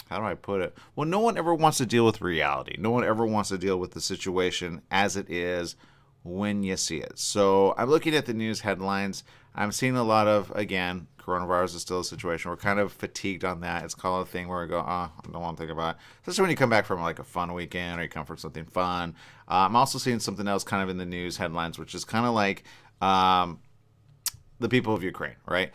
how do I put it? Well, no one ever wants to deal with reality. No one ever wants to deal with the situation as it is when you see it. So I'm looking at the news headlines. I'm seeing a lot of, again, coronavirus is still a situation. We're kind of fatigued on that. It's called a thing where we go, I don't want to think about it. Especially when you come back from like a fun weekend or you come from something fun. I'm also seeing something else kind of in the news headlines, which is kind of like the people of Ukraine, right?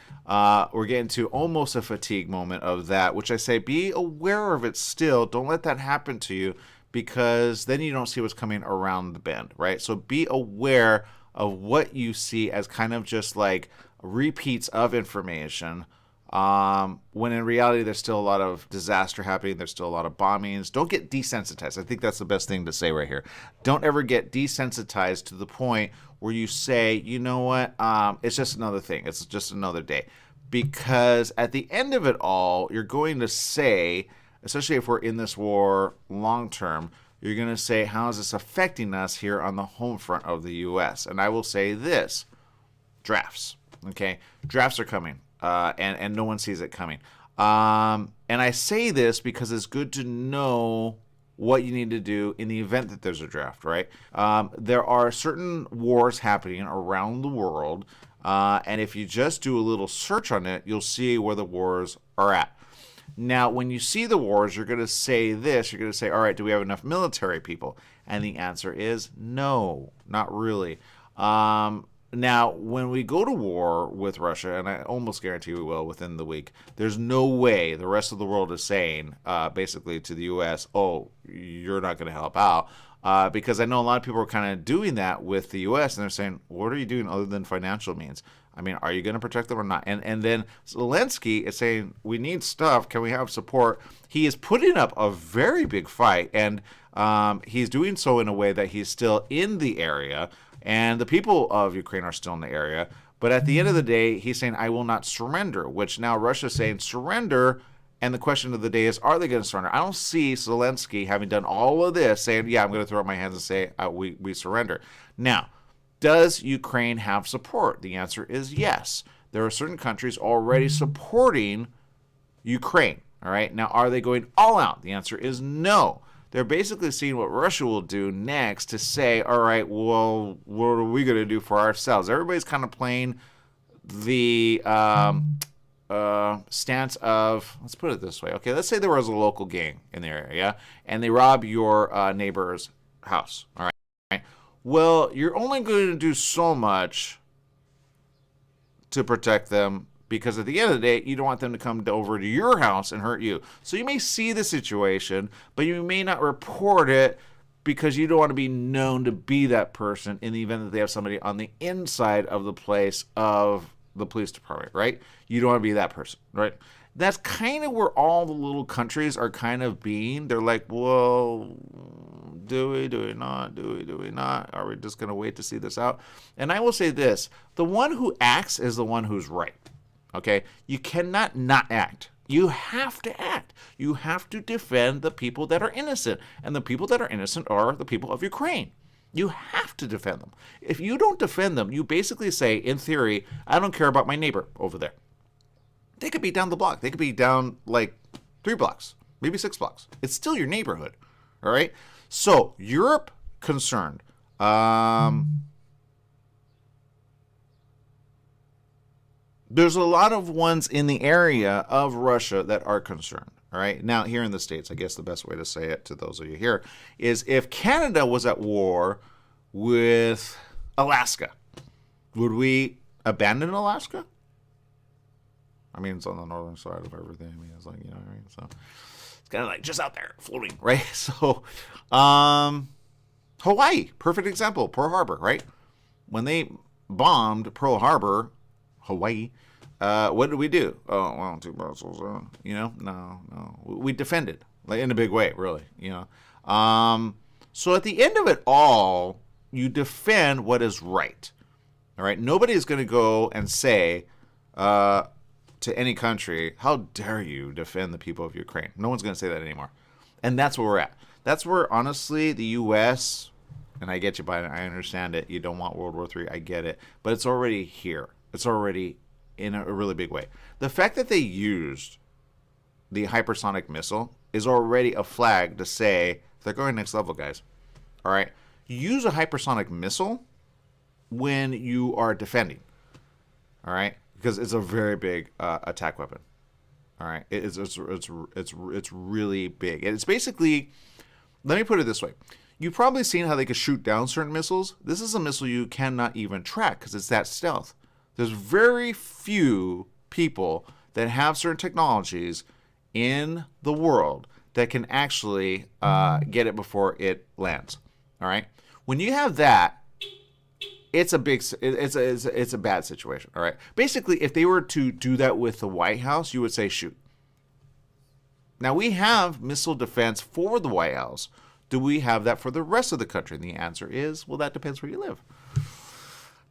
We're getting to almost a fatigue moment of that, which I say be aware of it still. Don't let that happen to you, because then you don't see what's coming around the bend, right? So be aware of what you see as kind of just like repeats of information, when in reality there's still a lot of disaster happening. There's still a lot of bombings. Don't get desensitized. I think that's the best thing to say right here. Don't ever get desensitized to the point where you say, you know what, it's just another thing. It's just another day. Because at the end of it all, you're going to say, especially if we're in this war long term, you're going to say, how is this affecting us here on the home front of the U.S.? And I will say this, drafts, okay? Drafts are coming, and no one sees it coming. And I say this because it's good to know what you need to do in the event that there's a draft, right? There are certain wars happening around the world, and if you just do a little search on it, you'll see where the wars are at. Now, when you see the wars, you're going to say this. You're going to say, all right, do we have enough military people? And the answer is no, not really. Now, when we go to war with Russia, and I almost guarantee we will within the week, there's no way the rest of the world is saying, basically to the U.S., oh, you're not going to help out. Because I know a lot of people are kind of doing that with the U.S., and they're saying, what are you doing other than financial means? I mean, are you going to protect them or not? And then Zelensky is saying, we need stuff. Can we have support? He is putting up a very big fight, and he's doing so in a way that he's still in the area, and the people of Ukraine are still in the area. But at the end of the day, he's saying, I will not surrender, which now Russia's saying surrender. And the question of the day is, are they going to surrender? I don't see Zelensky having done all of this saying, yeah, I'm going to throw up my hands and say, we surrender. Now, does Ukraine have support? The answer is yes. There are certain countries already supporting Ukraine. All right. Now, are they going all out? The answer is no. They're basically seeing what Russia will do next to say, all right, well, what are we going to do for ourselves? Everybody's kind of playing the stance of, let's put it this way. Okay, let's say there was a local gang in the area, yeah? And they rob your neighbor's house. All right. Well, you're only going to do so much to protect them, because at the end of the day, you don't want them to come over to your house and hurt you. So you may see the situation, but you may not report it because you don't want to be known to be that person in the event that they have somebody on the inside of the place of the police department, right? You don't want to be that person, right? That's kind of where all the little countries are kind of being. They're like, well, do we not? Are we just going to wait to see this out? And I will say this, the one who acts is the one who's right, okay? You cannot not act. You have to act. You have to defend the people that are innocent. And the people that are innocent are the people of Ukraine. You have to defend them. If you don't defend them, you basically say, in theory, I don't care about my neighbor over there. They could be down the block. They could be down like 3 blocks, maybe 6 blocks. It's still your neighborhood, all right? So Europe concerned. There's a lot of ones in the area of Russia that are concerned. All right. Now, here in the States, I guess the best way to say it to those of you here is, if Canada was at war with Alaska, would we abandon Alaska? I mean, it's on the northern side of everything. I mean, it's like, you know what I mean? So it's kind of like just out there floating, right? So Hawaii, perfect example, Pearl Harbor, right? When they bombed Pearl Harbor, Hawaii, what did we do? Oh, well, 2 Brussels, you know? No. We defended, like, in a big way, really, you know? So at the end of it all, you defend what is right, all right? Nobody is going to go and say to any country, how dare you defend the people of Ukraine? No one's going to say that anymore. And that's where we're at. That's where, honestly, the U.S., and I get you, Biden, I understand it. You don't want World War III. I get it. But it's already here. It's already in a really big way. The fact that they used the hypersonic missile is already a flag to say they're going next level, guys. All right? Use a hypersonic missile when you are defending. All right? Because it's a very big attack weapon. All right? It's really big. And it's basically, let me put it this way. You've probably seen how they could shoot down certain missiles. This is a missile you cannot even track because it's that stealth. There's very few people that have certain technologies in the world that can actually get it before it lands. All right. When you have that, it's a bad situation. All right. Basically, if they were to do that with the White House, you would say shoot. Now we have missile defense for the White House. Do we have that for the rest of the country? And the answer is, well, that depends where you live.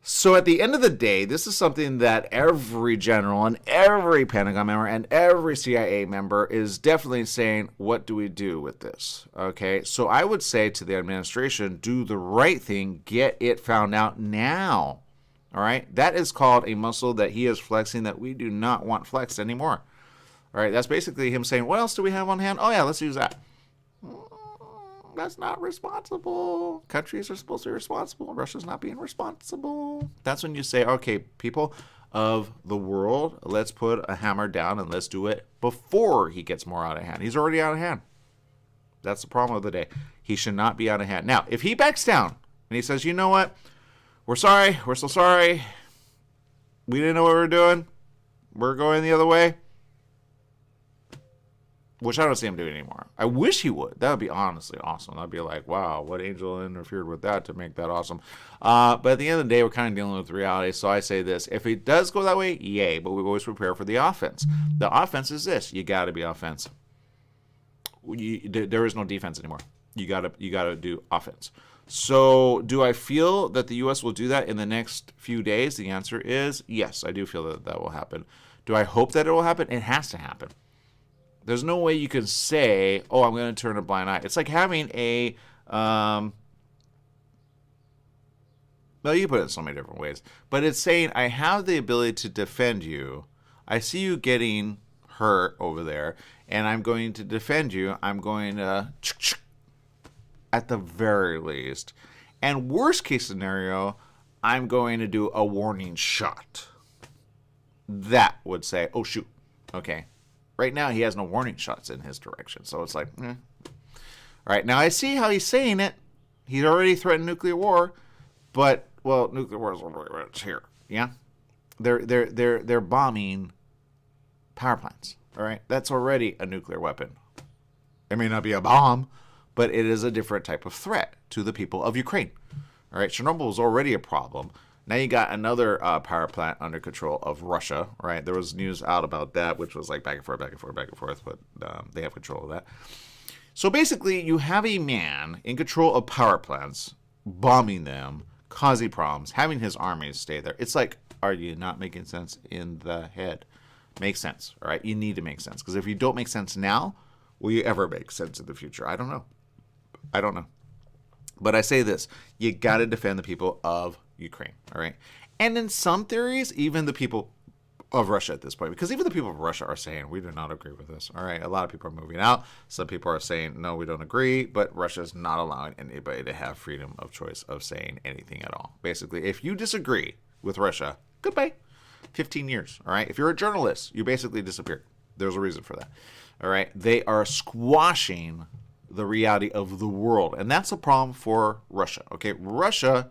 So at the end of the day, this is something that every general and every Pentagon member and every CIA member is definitely saying, what do we do with this? Okay, so I would say to the administration, do the right thing, get it found out now. All right, that is called a muscle that he is flexing that we do not want flexed anymore. All right, that's basically him saying, what else do we have on hand? Oh yeah, let's use that. That's not responsible. Countries are supposed to be responsible. Russia's not being responsible. That's when you say, okay, people of the world, let's put a hammer down and let's do it before he gets more out of hand. He's already out of hand. That's the problem of the day. He should not be out of hand. Now, if he backs down and he says, you know what? We're sorry. We're so sorry. We didn't know what we were doing. We're going the other way. Which I don't see him doing anymore. I wish he would. That would be honestly awesome. I'd be like, wow, what angel interfered with that to make that awesome? But at the end of the day, we're kind of dealing with reality. So I say this. If it does go that way, yay. But we always prepare for the offense. The offense is this. You got to be offense. There is no defense anymore. You got to do offense. So do I feel that the U.S. will do that in the next few days? The answer is yes. I do feel that that will happen. Do I hope that it will happen? It has to happen. There's no way you can say, oh, I'm going to turn a blind eye. It's like having a, well, you put it in so many different ways. But it's saying, I have the ability to defend you. I see you getting hurt over there, and I'm going to defend you. I'm going to, at the very least. And worst case scenario, I'm going to do a warning shot. That would say, oh, shoot. Okay. Right now, he has no warning shots in his direction. So it's like, All right, now I see how he's saying it. He's already threatened nuclear war. But, well, nuclear war is here. Yeah? They're bombing power plants. All right? That's already a nuclear weapon. It may not be a bomb, but it is a different type of threat to the people of Ukraine. All right? Chernobyl is already a problem. Now you got another power plant under control of Russia, right? There was news out about that, which was like back and forth, but they have control of that. So basically, you have a man in control of power plants, bombing them, causing problems, having his armies stay there. It's like, are you not making sense in the head? Make sense, all right? You need to make sense, because if you don't make sense now, will you ever make sense in the future? I don't know. But I say this, you got to defend the people of Ukraine, all right? And in some theories, even the people of Russia at this point, because even the people of Russia are saying, we do not agree with this, all right? A lot of people are moving out. Some people are saying, no, we don't agree, but Russia's not allowing anybody to have freedom of choice of saying anything at all. Basically, if you disagree with Russia, goodbye. 15 years, all right? If you're a journalist, you basically disappear. There's a reason for that, all right? They are squashing the reality of the world, and that's a problem for Russia, okay? Russia,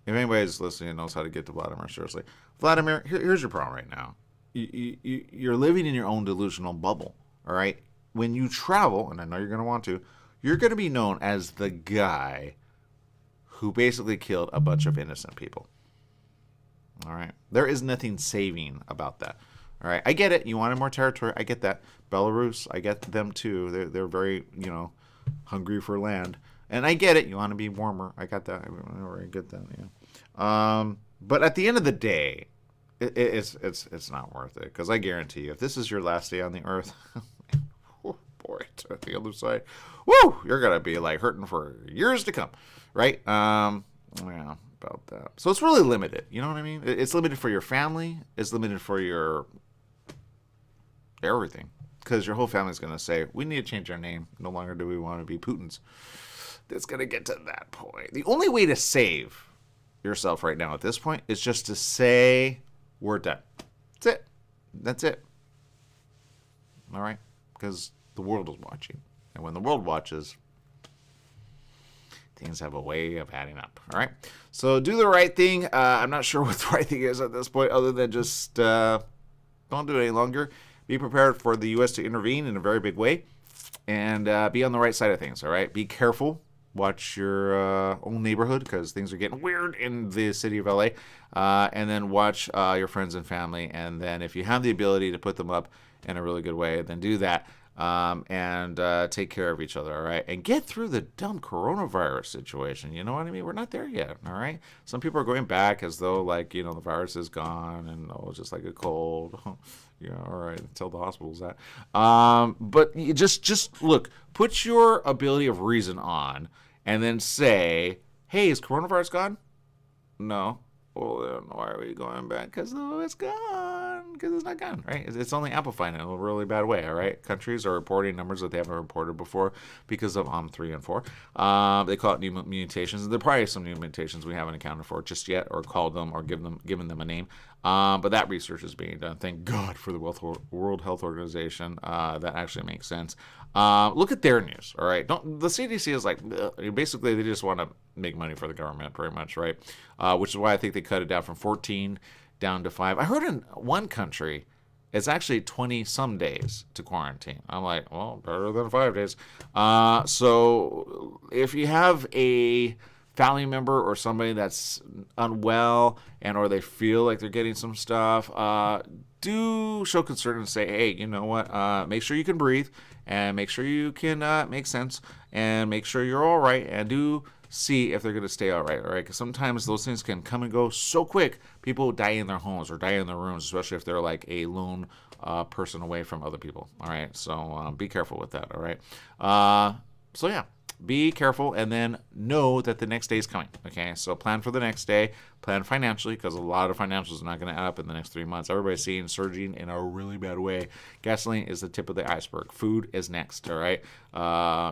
if anybody's listening and knows how to get to Vladimir, seriously. Vladimir, here's your problem right now. You're living in your own delusional bubble, all right? When you travel, and I know you're going to want to, you're going to be known as the guy who basically killed a bunch of innocent people, all right? There is nothing saving about that, all right? I get it. You wanted more territory. I get that. Belarus, I get them too. They're very, hungry for land. And I get it. You want to be warmer. I got that. I get that, yeah. But at the end of the day, it's not worth it. Because I guarantee you, if this is your last day on the earth, oh boy, it's at the other side. Woo! You're going to be like hurting for years to come. Right? Yeah, about that. So it's really limited. You know what I mean? It's limited for your family. It's limited for your everything. because your whole family's going to say, we need to change our name. No longer do we want to be Putins. It's going to get to that point. The only way to save yourself right now at this point is just to say, we're done. That's it. That's it. All right? Because the world is watching. And when the world watches, things have a way of adding up. All right? So do the right thing. I'm not sure what the right thing is at this point, other than just don't do it any longer. Be prepared for the U.S. to intervene in a very big way. And be on the right side of things. All right? Be careful. Watch your own neighborhood, because things are getting weird in the city of LA. And then watch your friends and family. And then if you have the ability to put them up in a really good way, then do that. And take care of each other, all right? And get through the dumb coronavirus situation. You know what I mean? We're not there yet, all right? Some people are going back as though, like, you know, the virus is gone and, oh, just like a cold. Yeah, all right, tell the hospitals that. But you just look, put your ability of reason on and then say, hey, is coronavirus gone? No. Well, then why are we going back? Because it's gone. Because it's not gone, right? It's only amplifying it in a really bad way, all right? Countries are reporting numbers that they haven't reported before because of OM3 and 4. They call it new mutations. There are probably some new mutations we haven't accounted for just yet, or called them, or given them a name. But that research is being done. Thank God for the World Health Organization. That actually makes sense. Look at their news, all right? The CDC is like, basically they just want to make money for the government, pretty much, right? Which is why I think they cut it down from 14 down to 5. I heard in one country it's actually 20 some days to quarantine. I'm like, well, better than 5 days. So if you have a family member or somebody that's unwell and or they feel like they're getting some stuff, do show concern and say, hey, you know what, make sure you can breathe and make sure you can make sense and make sure you're all right, and do see if they're going to stay all right, Because sometimes those things can come and go so quick. People die in their homes or die in their rooms, especially if they're like a lone person away from other people, all right? So be careful with that, all right? So yeah, be careful, and then know that the next day is coming, okay? So plan for the next day, plan financially, because a lot of financials are not going to add up in the next 3 months. Everybody's seeing surging in a really bad way. Gasoline is the tip of the iceberg. Food is next, all right?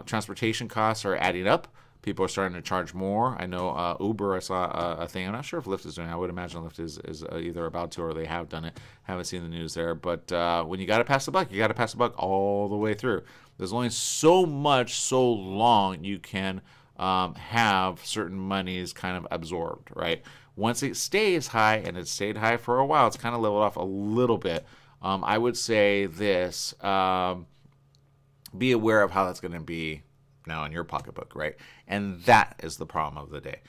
Transportation costs are adding up. People are starting to charge more. I know Uber, I saw a thing. I'm not sure if Lyft is doing it. I would imagine Lyft is either about to or they have done it. Haven't seen the news there. But when you got to pass the buck, you got to pass the buck all the way through. There's only so long you can have certain monies kind of absorbed, right? Once it stays high, and it stayed high for a while, it's kind of leveled off a little bit. I would say this, be aware of how that's going to be now in your pocketbook, right? And that is the problem of the day.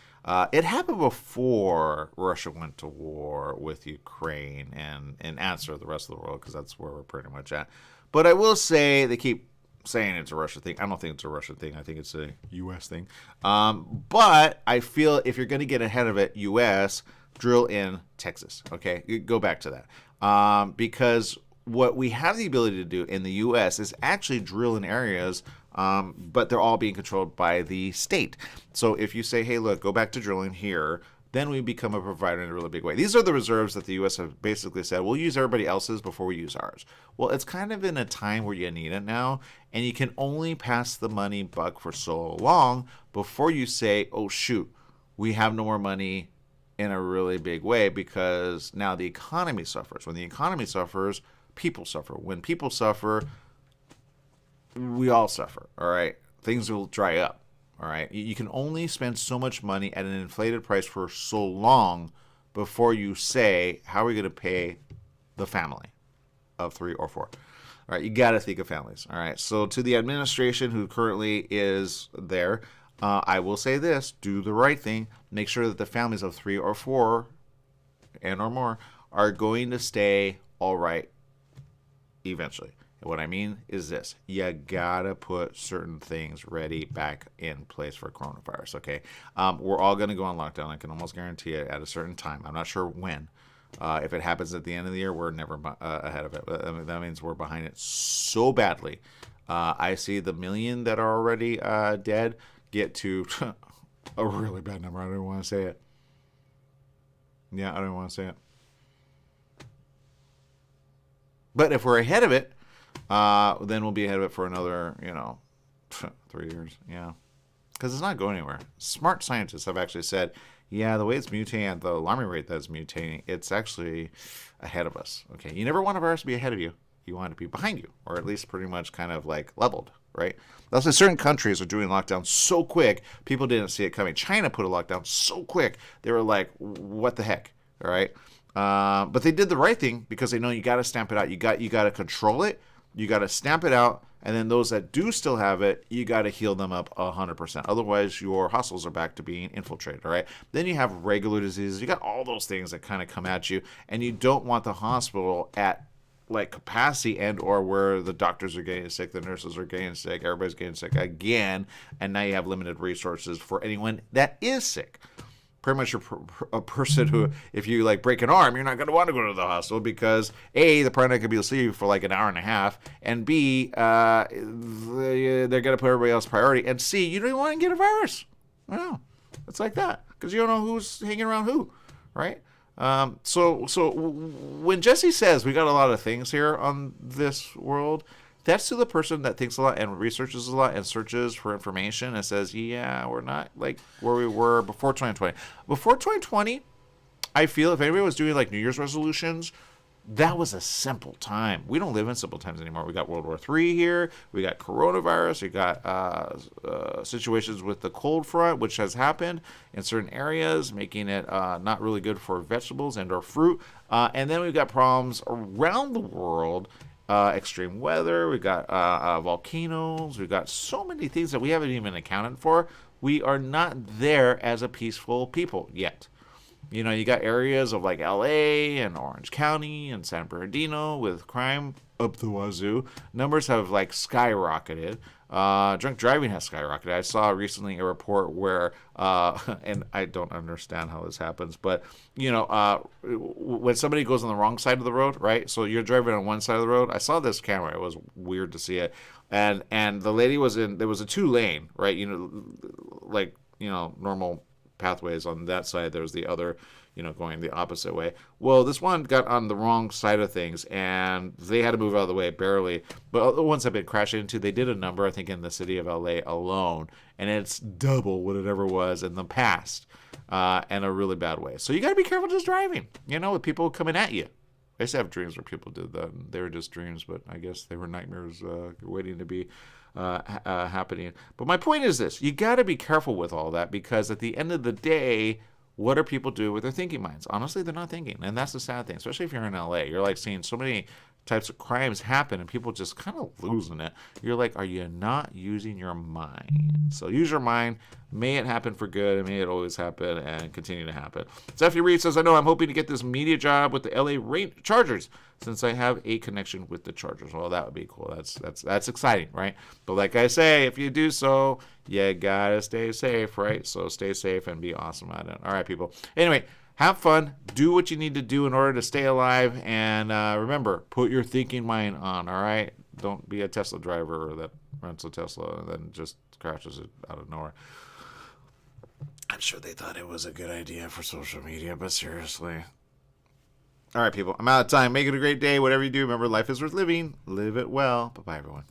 It happened before Russia went to war with Ukraine and answer the rest of the world, because that's where we're pretty much at. But I will say, they keep saying it's a Russia thing. I don't think it's a Russia thing. I think it's a U.S. thing. But I feel if you're going to get ahead of it, U.S., drill in Texas, okay? Go back to that. Because what we have the ability to do in the U.S. is actually drill in areas, but they're all being controlled by the state. So if you say, hey, look, go back to drilling here, then we become a provider in a really big way. These are the reserves that the U.S. have basically said, we'll use everybody else's before we use ours. Well, it's kind of in a time where you need it now, and you can only pass the money buck for so long before you say, oh, shoot, we have no more money in a really big way, because now the economy suffers. When the economy suffers, people suffer. When people suffer, we all suffer, all right? Things will dry up, all right? You can only spend so much money at an inflated price for so long before you say, how are we going to pay the family of 3 or 4? All right, you got to think of families, all right? So to the administration who currently is there, I will say this, do the right thing. Make sure that the families of 3 or 4 and or more are going to stay all right eventually. What I mean is this, you gotta put certain things ready back in place for coronavirus, okay? We're all gonna go on lockdown, I can almost guarantee it, at a certain time. I'm not sure when. If it happens at the end of the year, we're never ahead of it. That means we're behind it so badly. I see the million that are already dead get to a really bad number. I don't even want to say it. Yeah, I don't want to say it. But if we're ahead of it, then we'll be ahead of it for another, 3 years. Yeah. Because it's not going anywhere. Smart scientists have actually said, yeah, the way it's mutating at the alarming rate that's mutating, it's actually ahead of us. Okay, you never want a virus to be ahead of you. You want it to be behind you, or at least pretty much kind of like leveled, right? That's why certain countries are doing lockdowns so quick, people didn't see it coming. China put a lockdown so quick, they were like, what the heck, all right? But they did the right thing because they know you got to stamp it out. You got to control it. You got to stamp it out. And then those that do still have it, you got to heal them up 100%. Otherwise, your hospitals are back to being infiltrated, all right? Then you have regular diseases. You got all those things that kind of come at you. And you don't want the hospital at like capacity and or where the doctors are getting sick, the nurses are getting sick, everybody's getting sick again. And now you have limited resources for anyone that is sick. Pretty much a person who, if you like break an arm, you're not going to want to go to the hospital because A, the probably not going to be able to see you for like an hour and a half, and B, they're going to put everybody else priority, and C, you don't even want to get a virus. Well, it's like that because you don't know who's hanging around who, right? So when Jesse says we got a lot of things here on this world, that's to the person that thinks a lot and researches a lot and searches for information and says, yeah, we're not like where we were before 2020. Before 2020, I feel if anybody was doing like New Year's resolutions, that was a simple time. We don't live in simple times anymore. We got World War III here. We got coronavirus. We got situations with the cold front, which has happened in certain areas, making it not really good for vegetables and or fruit. And then we've got problems around the world. Extreme weather, we got volcanoes, we got so many things that we haven't even accounted for. We are not there as a peaceful people yet. You know, you got areas of like LA and Orange County and San Bernardino with crime up the wazoo. Numbers have like skyrocketed. Drunk driving has skyrocketed. I saw recently a report where, and I don't understand how this happens, but you know, when somebody goes on the wrong side of the road, right? So you're driving on one side of the road. I saw this camera. It was weird to see it, and the lady was in. There was a 2-lane, right? You know, like normal pathways on that side. There was the other, going the opposite way. Well, this one got on the wrong side of things, and they had to move out of the way barely. But other ones have been crashing into. They did a number, I think, in the city of LA alone, and it's double what it ever was in the past, in a really bad way. So you got to be careful just driving, with people coming at you. I used to have dreams where people did that, and they were just dreams, but I guess they were nightmares waiting to be happening. But my point is this: you got to be careful with all that, because at the end of the day, what are people doing with their thinking minds? Honestly, they're not thinking, and that's the sad thing. Especially if you're in LA, you're like seeing so many types of crimes happen, and people just kind of losing it. You're like, are you not using your mind? So use your mind. May it happen for good, and may it always happen and continue to happen. Stephanie Reed says, I know I'm hoping to get this media job with the LA Chargers since I have a connection with the Chargers. Well, that would be cool. That's exciting, right? But like I say, if you do so, you gotta stay safe, right? So stay safe and be awesome at it. All right, people. Anyway, have fun. Do what you need to do in order to stay alive. And remember, put your thinking mind on, all right? Don't be a Tesla driver that rents a Tesla and then just crashes it out of nowhere. I'm sure they thought it was a good idea for social media, but seriously. All right, people. I'm out of time. Make it a great day. Whatever you do, remember, life is worth living. Live it well. Bye-bye, everyone.